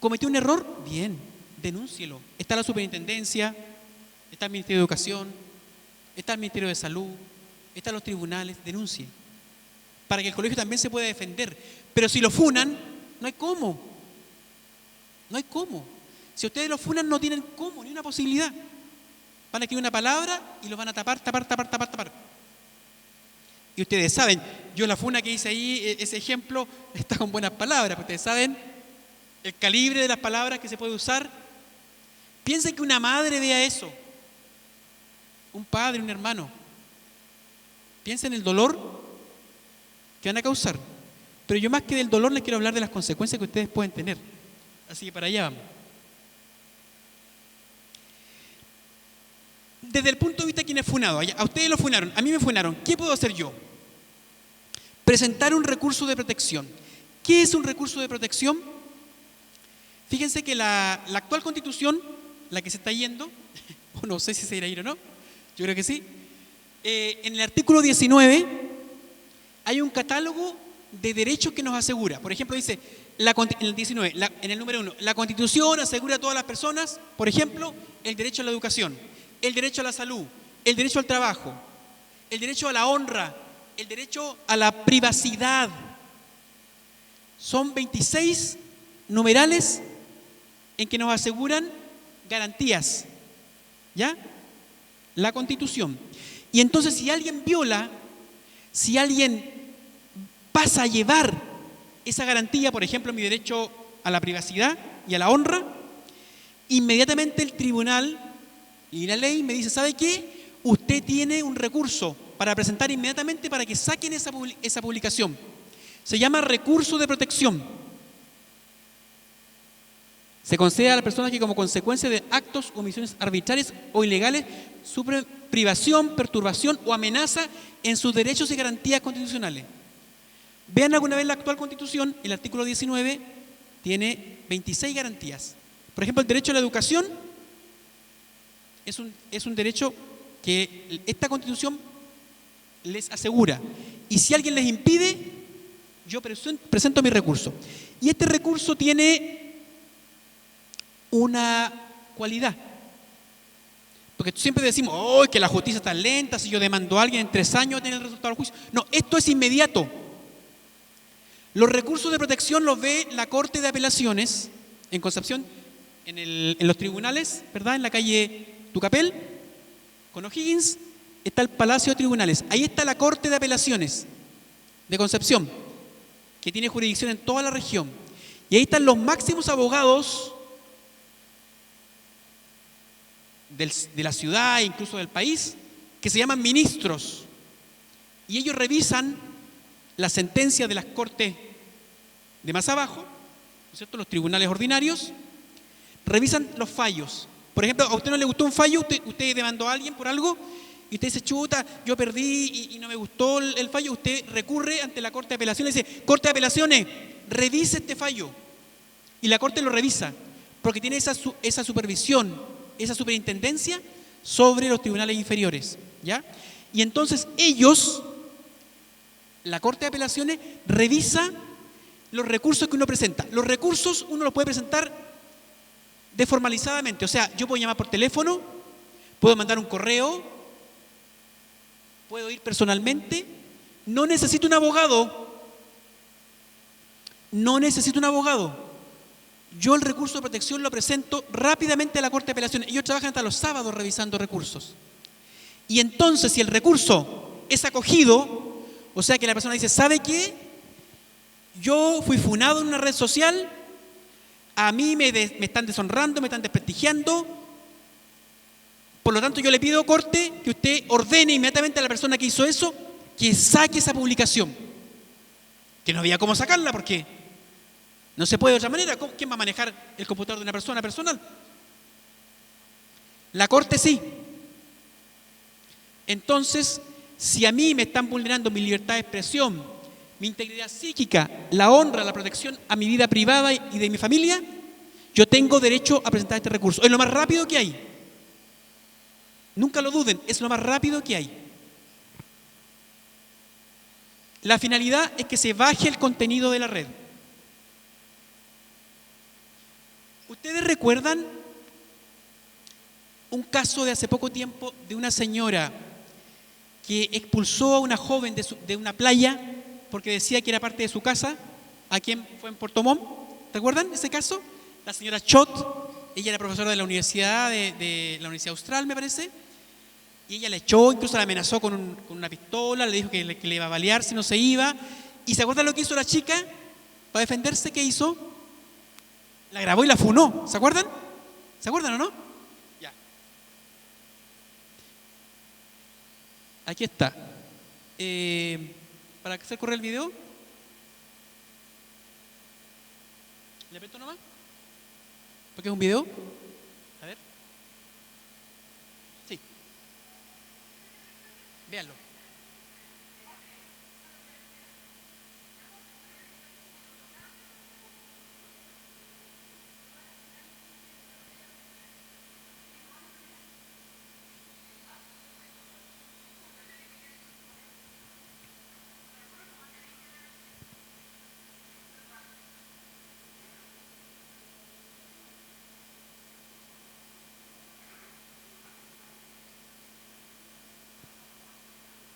cometió un error, bien, denúncielo. Está la superintendencia, está el Ministerio de Educación, está el Ministerio de Salud, están los tribunales, denuncie. Para que el colegio también se pueda defender. Pero si lo funan, no hay cómo. No hay cómo. Si ustedes lo funan, no tienen cómo, ni una posibilidad. Van a escribir una palabra y lo van a tapar. Y ustedes saben, yo la funa que hice ahí, ese ejemplo, está con buenas palabras, porque ustedes saben el calibre de las palabras que se puede usar. Piensen que una madre vea eso, un padre, un hermano. Piensen en el dolor que van a causar. Pero yo más que del dolor les quiero hablar de las consecuencias que ustedes pueden tener. Así que para allá vamos. Desde el punto de vista de quien es funado, a ustedes lo funaron, a mí me funaron, ¿qué puedo hacer yo? Presentar un recurso de protección. ¿Qué es un recurso de protección? Fíjense que la actual Constitución, la que se está yendo, o no sé si se irá a ir o no, yo creo que sí, en el artículo 19 hay un catálogo de derechos que nos asegura. Por ejemplo, dice, en el 19, en el número 1, la Constitución asegura a todas las personas, por ejemplo, el derecho a la educación, el derecho a la salud, el derecho al trabajo, el derecho a la honra, el derecho a la privacidad. Son 26 numerales en que nos aseguran garantías, ¿ya? La Constitución. Y entonces si alguien viola, si alguien pasa a llevar esa garantía, por ejemplo, mi derecho a la privacidad y a la honra, inmediatamente el tribunal y la ley me dice, ¿sabe qué? Usted tiene un recurso para presentar inmediatamente para que saquen esa publicación. Se llama recurso de protección. Se concede a las personas que como consecuencia de actos o omisiones arbitrarias o ilegales sufren privación, perturbación o amenaza en sus derechos y garantías constitucionales. Vean alguna vez la actual Constitución, el artículo 19 tiene 26 garantías. Por ejemplo, el derecho a la educación es un derecho que esta Constitución les asegura. Y si alguien les impide, yo presento mi recurso. Y este recurso tiene una cualidad. Porque siempre decimos, oh, que la justicia está lenta, si yo demando a alguien en 3 años tiene el resultado del juicio. No, esto es inmediato. Los recursos de protección los ve la Corte de Apelaciones en Concepción, en los tribunales, ¿verdad? En la calle Tucapel, con O'Higgins, está el Palacio de Tribunales. Ahí está la Corte de Apelaciones de Concepción, que tiene jurisdicción en toda la región. Y ahí están los máximos abogados de la ciudad e incluso del país, que se llaman ministros. Y ellos revisan la sentencia de las cortes de más abajo es cierto?, los tribunales ordinarios, revisan los fallos. Por ejemplo, a usted no le gustó un fallo, usted demandó a alguien por algo, y usted dice, chuta, yo perdí y no me gustó el fallo, usted recurre ante la Corte de Apelaciones y dice, Corte de Apelaciones, revise este fallo. Y la Corte lo revisa, porque tiene esa supervisión, esa superintendencia sobre los tribunales inferiores, ¿ya? Y entonces ellos, la Corte de Apelaciones, revisa los recursos que uno presenta. Los recursos uno los puede presentar desformalizadamente, o sea, yo puedo llamar por teléfono, puedo mandar un correo, puedo ir personalmente, no necesito un abogado, Yo el recurso de protección lo presento rápidamente a la Corte de Apelaciones. Ellos trabajan hasta los sábados revisando recursos. Y entonces, si el recurso es acogido, o sea que la persona dice, ¿sabe qué? Yo fui funado en una red social, a mí me están deshonrando, me están desprestigiando, por lo tanto yo le pido, Corte, que usted ordene inmediatamente a la persona que hizo eso, que saque esa publicación. Que no había cómo sacarla porque no se puede de otra manera. ¿Quién va a manejar el computador de una persona personal? La Corte sí. Entonces, si a mí me están vulnerando mi libertad de expresión, mi integridad psíquica, la honra, la protección a mi vida privada y de mi familia, yo tengo derecho a presentar este recurso. Es lo más rápido que hay. Nunca lo duden, es lo más rápido que hay. La finalidad es que se baje el contenido de la red. ¿Ustedes recuerdan un caso de hace poco tiempo de una señora que expulsó a una joven de una playa porque decía que era parte de su casa? ¿A quién fue en Puerto Montt? ¿Recuerdan ese caso? La señora Chot, ella era profesora de la universidad, de la Universidad Austral, me parece, y ella le echó, incluso la amenazó con una pistola, le dijo que le iba a balear si no se iba. ¿Y se acuerdan lo que hizo la chica para defenderse? ¿Qué hizo? La grabó y la funó. ¿Se acuerdan? ¿Se acuerdan o no? Ya. Aquí está. ¿Para hacer correr el video? ¿Le aprieto nomás? ¿Porque es un video? A ver. Sí. Véanlo.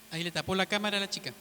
Ahí le tapó la cámara a la chica.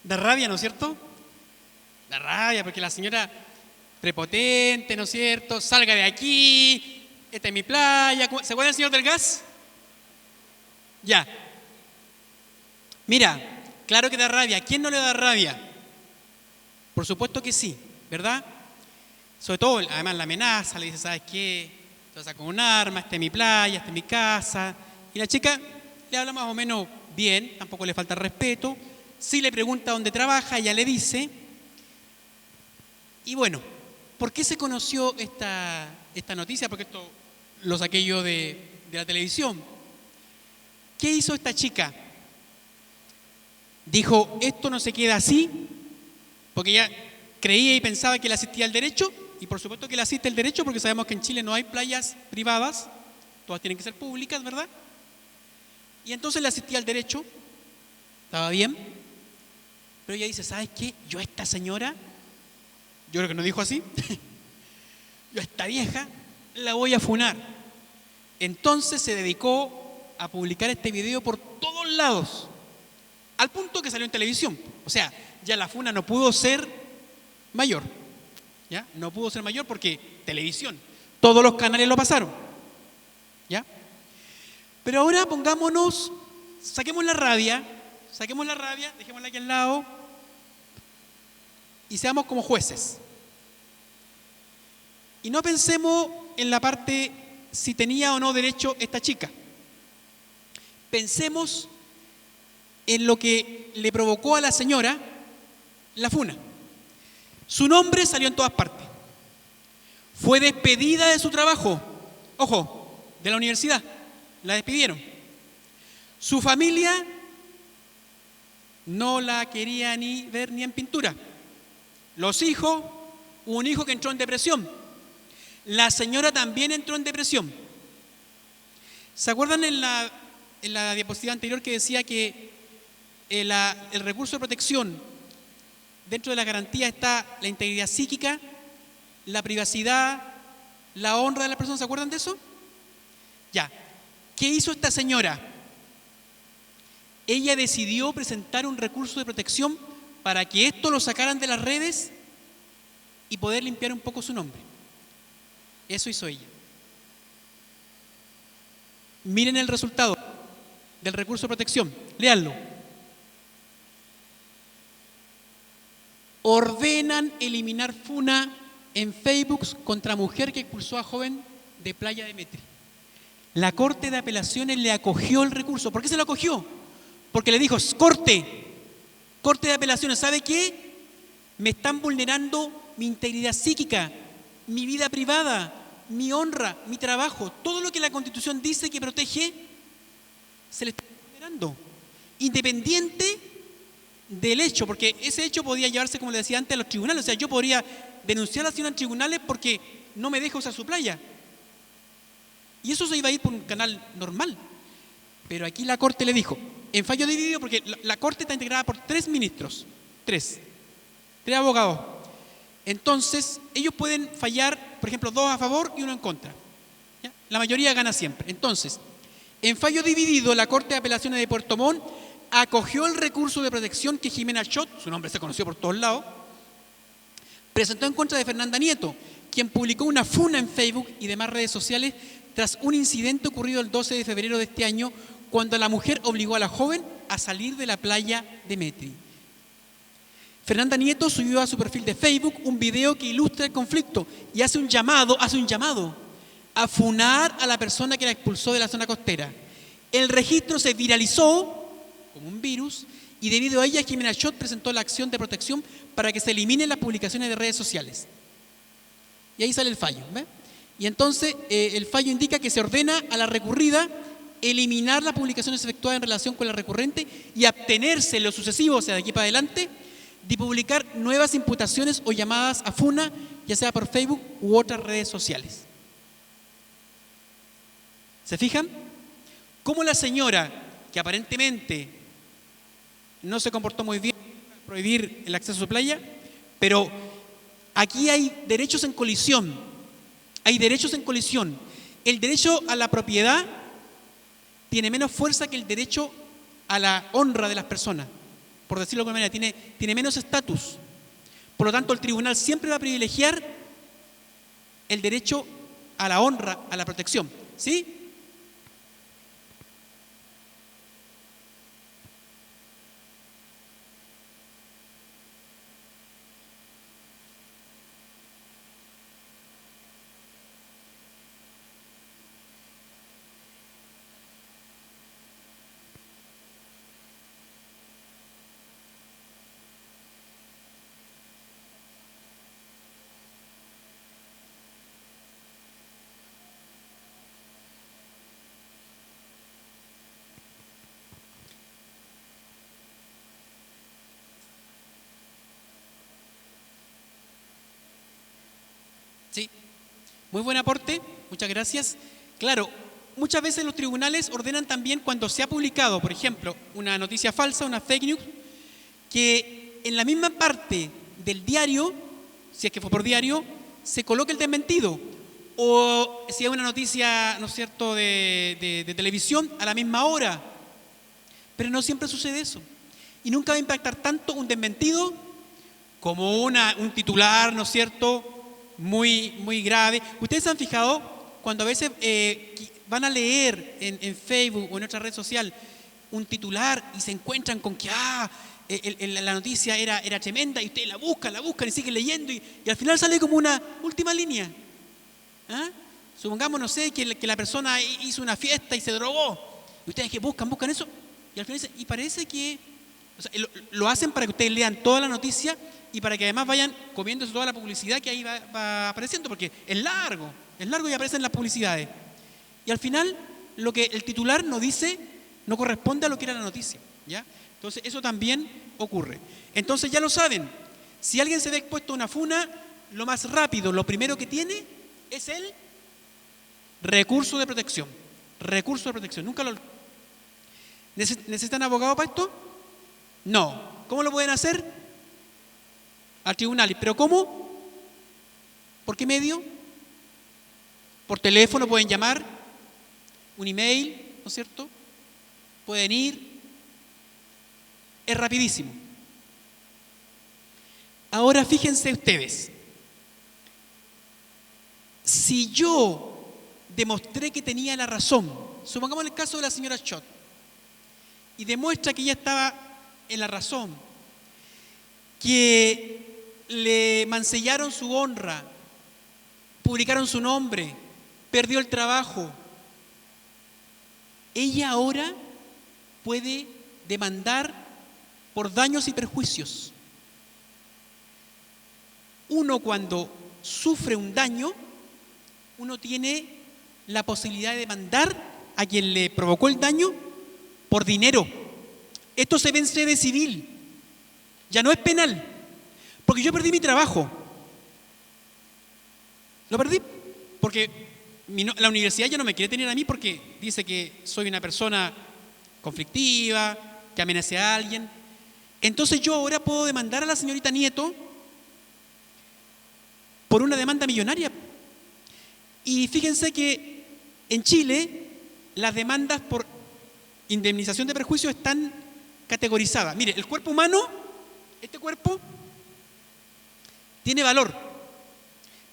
Da rabia, ¿no es cierto? Da rabia porque la señora prepotente, ¿no es cierto? Salga de aquí, esta es mi playa. ¿Se acuerda el señor del gas? Ya. Mira, claro que da rabia. ¿A quién no le da rabia? Por supuesto que sí, ¿verdad? Sobre todo, además, la amenaza, le dice, ¿sabes qué? Te vas a con un arma, esta es mi playa, esta es mi casa. Y la chica le habla más o menos bien, tampoco le falta respeto. Sí le pregunta dónde trabaja, ella le dice. Y bueno, ¿por qué se conoció esta noticia? Porque esto lo saqué yo de la televisión. ¿Qué hizo esta chica? Dijo, esto no se queda así, porque ella creía y pensaba que le asistía al derecho, y por supuesto que le asiste el derecho, porque sabemos que en Chile no hay playas privadas, todas tienen que ser públicas, ¿verdad? Y entonces le asistía al derecho, estaba bien, pero ella dice, ¿sabes qué? Yo a esta señora, yo creo que no dijo así, yo a esta vieja la voy a funar. Entonces se dedicó a publicar este video por todos lados, al punto que salió en televisión. O sea, ya la funa no pudo ser mayor, ¿ya? No pudo ser mayor porque televisión, todos los canales lo pasaron, ¿ya? Pero ahora pongámonos, saquemos la rabia, dejémosla aquí al lado y seamos como jueces. Y no pensemos en la parte si tenía o no derecho esta chica. Pensemos en lo que le provocó a la señora la funa. Su nombre salió en todas partes. Fue despedida de su trabajo. Ojo, de la universidad. La despidieron. Su familia no la quería ni ver ni en pintura. Los hijos, un hijo que entró en depresión. La señora también entró en depresión. ¿Se acuerdan en la diapositiva anterior que decía que el recurso de protección, dentro de la garantía está la integridad psíquica, la privacidad, la honra de la persona? ¿Se acuerdan de eso? Ya. ¿Qué hizo esta señora? Ella decidió presentar un recurso de protección para que esto lo sacaran de las redes y poder limpiar un poco su nombre. Eso hizo ella. Miren el resultado del recurso de protección. Léanlo. Ordenan eliminar funa en Facebook contra mujer que expulsó a joven de Playa de Metri. La Corte de Apelaciones le acogió el recurso. ¿Por qué se lo acogió? Porque le dijo, Corte de Apelaciones, ¿sabe qué? Me están vulnerando mi integridad psíquica, mi vida privada, mi honra, mi trabajo. Todo lo que la Constitución dice que protege, se le está vulnerando. Independiente del hecho, porque ese hecho podía llevarse, como le decía antes, a los tribunales. O sea, yo podría denunciar a la señora en tribunales porque no me deja usar su playa. Y eso se iba a ir por un canal normal. Pero aquí la Corte le dijo, en fallo dividido, porque la Corte está integrada por 3 ministros, 3 abogados. Entonces, ellos pueden fallar, por ejemplo, 2 a favor y 1 en contra. ¿Ya? La mayoría gana siempre. Entonces, en fallo dividido, la Corte de Apelaciones de Puerto Montt acogió el recurso de protección que Jimena Schott, su nombre se conoció por todos lados, presentó en contra de Fernanda Nieto, quien publicó una funa en Facebook y demás redes sociales tras un incidente ocurrido el 12 de febrero de este año, cuando la mujer obligó a la joven a salir de la playa de Metri. Fernanda Nieto subió a su perfil de Facebook un video que ilustra el conflicto y hace un llamado a funar a la persona que la expulsó de la zona costera. El registro se viralizó como un virus y debido a ella Jimena Schott presentó la acción de protección para que se eliminen las publicaciones de redes sociales. Y ahí sale el fallo, ¿ve? Y entonces el fallo indica que se ordena a la recurrida eliminar las publicaciones efectuadas en relación con la recurrente y abstenerse en lo sucesivo, o sea, de aquí para adelante, de publicar nuevas imputaciones o llamadas a funa, ya sea por Facebook u otras redes sociales. ¿Se fijan? Cómo la señora, que aparentemente no se comportó muy bien al prohibir el acceso a su playa, pero aquí hay derechos en colisión. Hay derechos en colisión. El derecho a la propiedad tiene menos fuerza que el derecho a la honra de las personas. por decirlo de alguna manera, tiene menos estatus. Por lo tanto, el tribunal siempre va a privilegiar el derecho a la honra, a la protección. ¿Sí? Sí, muy buen aporte, muchas gracias. Claro, muchas veces los tribunales ordenan también cuando se ha publicado, por ejemplo, una noticia falsa, una fake news, que en la misma parte del diario, si es que fue por diario, se coloque el desmentido. O si es una noticia, ¿no es cierto?, de televisión, a la misma hora. Pero no siempre sucede eso. Y nunca va a impactar tanto un desmentido como un titular, ¿no es cierto?, muy grave. ¿Ustedes se han fijado cuando a veces van a leer en Facebook o en otra red social un titular y se encuentran con que la noticia era tremenda y ustedes la buscan y siguen leyendo y al final sale como una última línea? ¿Ah? Supongamos, no sé, que la persona hizo una fiesta y se drogó y ustedes que buscan eso y al final dicen, y parece que, o sea, lo hacen para que ustedes lean toda la noticia y para que además vayan comiéndose toda la publicidad que ahí va apareciendo, porque es largo y aparecen las publicidades. Y al final, lo que el titular nos dice no corresponde a lo que era la noticia, ¿ya? Entonces, eso también ocurre. Entonces, ya lo saben, si alguien se ve expuesto a una funa, lo más rápido, lo primero que tiene es el recurso de protección. Recurso de protección. ¿Necesitan abogado para esto? No. ¿Cómo lo pueden hacer? Al tribunal. ¿Pero cómo? ¿Por qué medio? Por teléfono pueden llamar, un email, ¿no es cierto? Pueden ir. Es rapidísimo. Ahora fíjense ustedes. Si yo demostré que tenía la razón, supongamos el caso de la señora Schott, y demuestra que ella estaba en la razón, que le mancellaron su honra, publicaron su nombre, perdió el trabajo, ella ahora puede demandar por daños y perjuicios. Uno, cuando sufre un daño, uno tiene la posibilidad de demandar a quien le provocó el daño por dinero. Esto se ve en sede civil, ya no es penal. Porque yo perdí mi trabajo. Lo perdí porque la universidad ya no me quiere tener a mí porque dice que soy una persona conflictiva, que amenacé a alguien. Entonces yo ahora puedo demandar a la señorita Nieto por una demanda millonaria. Y fíjense que en Chile las demandas por indemnización de perjuicios están categorizadas. Mire, el cuerpo humano, este cuerpo, tiene valor.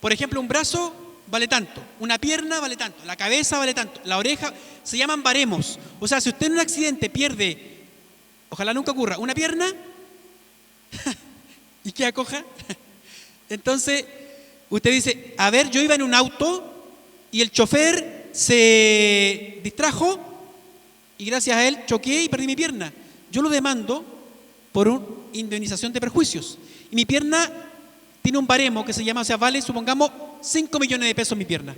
Por ejemplo, un brazo vale tanto, una pierna vale tanto, la cabeza vale tanto, la oreja, se llaman baremos. O sea, si usted en un accidente pierde, ojalá nunca ocurra, una pierna y queda coja, entonces usted dice, a ver, yo iba en un auto y el chofer se distrajo y gracias a él choqué y perdí mi pierna. Yo lo demando por una indemnización de perjuicios. Y mi pierna tiene un baremo que se llama, o sea, vale, supongamos, 5 millones de pesos mi pierna.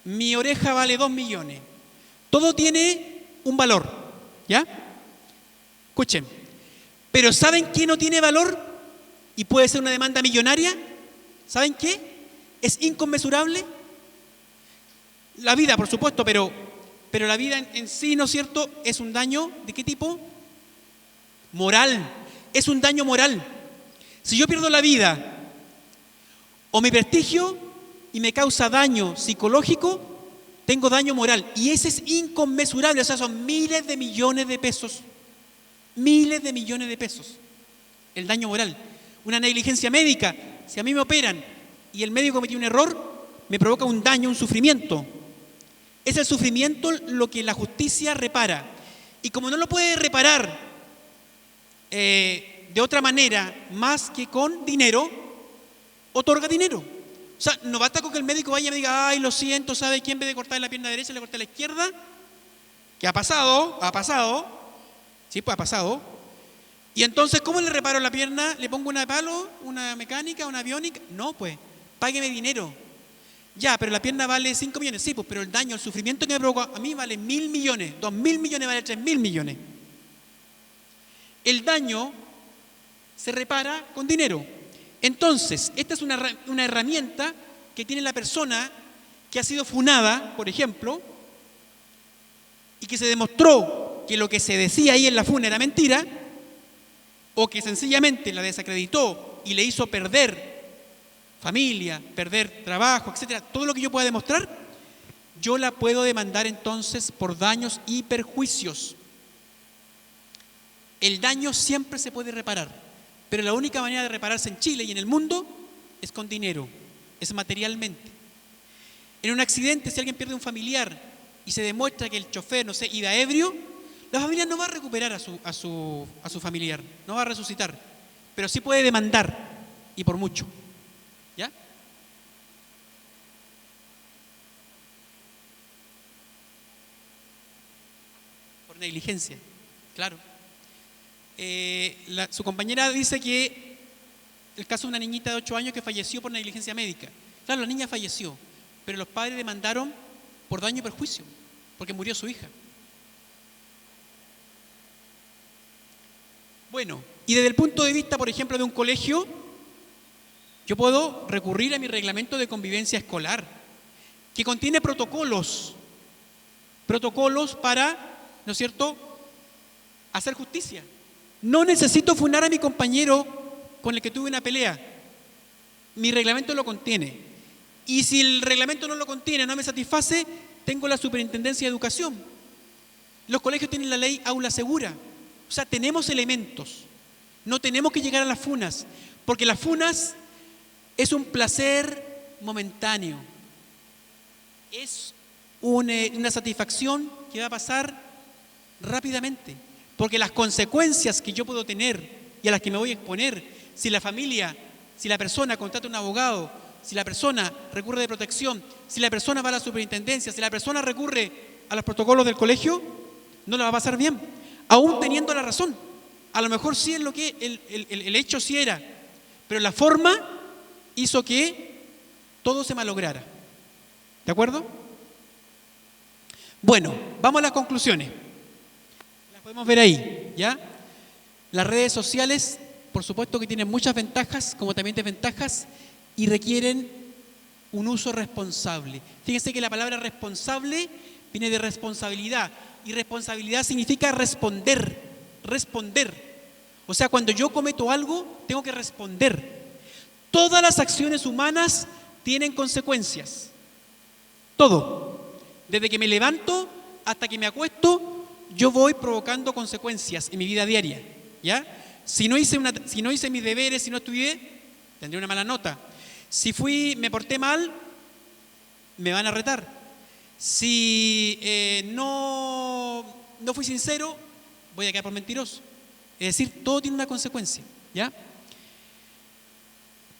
Mi oreja vale 2 millones. Todo tiene un valor, ¿ya? Escuchen. Pero ¿saben qué no tiene valor? Y puede ser una demanda millonaria. ¿Saben qué? Es inconmensurable. La vida, por supuesto, pero la vida en sí, ¿no es cierto?, es un daño, ¿de qué tipo? Moral. Es un daño moral. Si yo pierdo la vida o mi prestigio y me causa daño psicológico, tengo daño moral. Y ese es inconmensurable, o sea, son miles de millones de pesos. Miles de millones de pesos. El daño moral. Una negligencia médica. Si a mí me operan y el médico cometió un error, me provoca un daño, un sufrimiento. Es el sufrimiento lo que la justicia repara. Y como no lo puede reparar de otra manera más que con dinero, otorga dinero. O sea, no basta con que el médico vaya y me diga, ay, lo siento, ¿sabe quién? En vez de cortar la pierna derecha, le corté la izquierda. Que ha pasado. Sí, pues ha pasado. Y entonces, ¿cómo le reparo la pierna? ¿Le pongo una de palo, una mecánica, una biónica? No, pues, págueme dinero. Ya, pero la pierna vale 5 millones. Sí, pues, pero el daño, el sufrimiento que me provocó a mí vale 1.000 millones. 2.000 millones vale 3.000 millones. El daño se repara con dinero. Entonces, esta es una herramienta que tiene la persona que ha sido funada, por ejemplo, y que se demostró que lo que se decía ahí en la funa era mentira, o que sencillamente la desacreditó y le hizo perder familia, perder trabajo, etcétera, todo lo que yo pueda demostrar, yo la puedo demandar entonces por daños y perjuicios. El daño siempre se puede reparar, pero la única manera de repararse en Chile y en el mundo es con dinero, es materialmente. En un accidente, si alguien pierde un familiar y se demuestra que el chofer, no sé, iba ebrio, la familia no va a recuperar a su familiar, no va a resucitar, pero sí puede demandar, y por mucho. ¿Ya? Por negligencia, claro. Su compañera dice que el caso de una niñita de 8 años que falleció por negligencia médica. Claro, la niña falleció, pero los padres demandaron por daño y perjuicio, porque murió su hija. Bueno, y desde el punto de vista, por ejemplo, de un colegio, yo puedo recurrir a mi reglamento de convivencia escolar, que contiene protocolos para, ¿no es cierto?, hacer justicia. No necesito funar a mi compañero con el que tuve una pelea. Mi reglamento lo contiene. Y si el reglamento no lo contiene, no me satisface, tengo la Superintendencia de Educación. Los colegios tienen la ley Aula Segura. O sea, tenemos elementos. No tenemos que llegar a las funas, porque las funas es un placer momentáneo. Es una satisfacción que va a pasar rápidamente, porque las consecuencias que yo puedo tener y a las que me voy a exponer, si la persona contrata un abogado, si la persona recurre de protección, si la persona va a la superintendencia, si la persona recurre a los protocolos del colegio, no la va a pasar bien, aún teniendo la razón. A lo mejor sí es lo que el hecho sí era, pero la forma hizo que todo se malograra. ¿De acuerdo? Bueno, vamos a las conclusiones. Las podemos ver ahí, ¿ya? Las redes sociales, por supuesto que tienen muchas ventajas, como también desventajas, y requieren un uso responsable. Fíjense que la palabra responsable viene de responsabilidad, y responsabilidad significa responder. O sea, cuando yo cometo algo, tengo que responder. Todas las acciones humanas tienen consecuencias. Todo. Desde que me levanto hasta que me acuesto, yo voy provocando consecuencias en mi vida diaria. ¿Ya? Si no hice mis deberes, si no estudié, tendré una mala nota. Si me porté mal, me van a retar. Si no fui sincero, voy a quedar por mentiroso. Es decir, todo tiene una consecuencia. ¿Ya?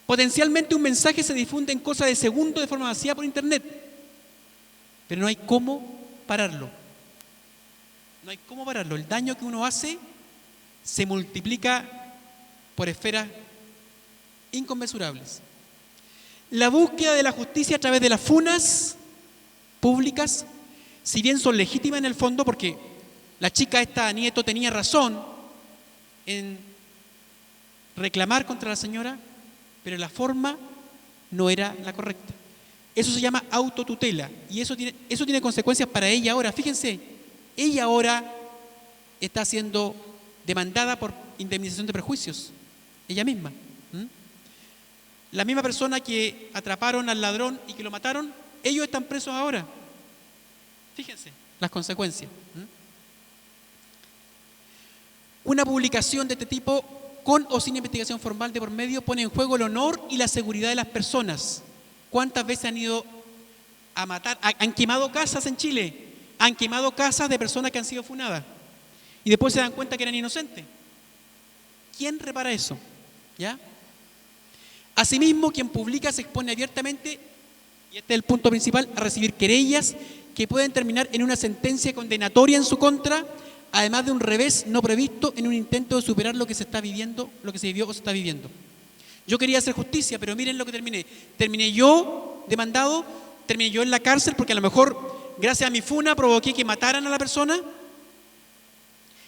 Potencialmente un mensaje se difunde en cosa de segundos de forma masiva por internet, pero no hay cómo pararlo. No hay cómo pararlo. El daño que uno hace se multiplica por esferas inconmensurables. La búsqueda de la justicia a través de las funas públicas, si bien son legítimas en el fondo, porque la chica esta Nieto tenía razón en reclamar contra la señora, pero la forma no era la correcta. Eso se llama autotutela y eso tiene consecuencias para ella ahora. Fíjense, ella ahora está siendo demandada por indemnización de perjuicios, ella misma. La misma persona que atraparon al ladrón y que lo mataron, ellos están presos ahora. Fíjense las consecuencias. Una publicación de este tipo, con o sin investigación formal de por medio, pone en juego el honor y la seguridad de las personas. ¿Cuántas veces han ido a matar? Han quemado casas en Chile, han quemado casas de personas que han sido funadas y después se dan cuenta que eran inocentes. ¿Quién repara eso? ¿Ya? Asimismo, quien publica se expone abiertamente, y este es el punto principal, a recibir querellas que pueden terminar en una sentencia condenatoria en su contra, además de un revés no previsto en un intento de superar lo que se está viviendo, lo que se vivió o se está viviendo. Yo quería hacer justicia, pero miren lo que terminé. Terminé yo demandado, terminé yo en la cárcel porque a lo mejor, gracias a mi funa, provoqué que mataran a la persona.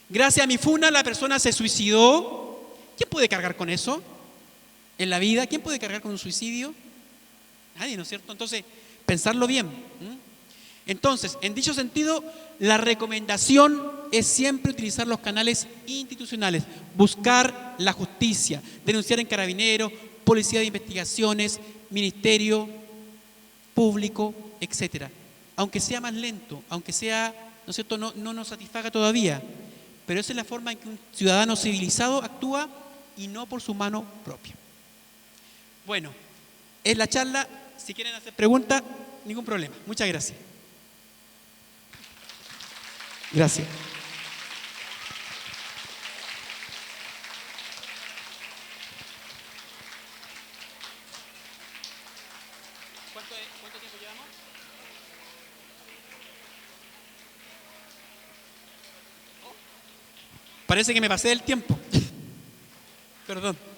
Gracias a mi funa, la persona se suicidó. ¿Quién puede cargar con eso en la vida? ¿Quién puede cargar con un suicidio? Nadie, ¿no es cierto? Entonces, pensarlo bien. Entonces, en dicho sentido, la recomendación es siempre utilizar los canales institucionales, buscar la justicia, denunciar en Carabineros, Policía de Investigaciones, Ministerio Público, etcétera. Aunque sea más lento, aunque sea, ¿no es cierto?, no nos satisfaga todavía, pero esa es la forma en que un ciudadano civilizado actúa y no por su mano propia. Bueno, es la charla. Si quieren hacer preguntas, ningún problema. Muchas gracias. Gracias. ¿Cuánto tiempo llevamos? Parece que me pasé del tiempo. Perdón.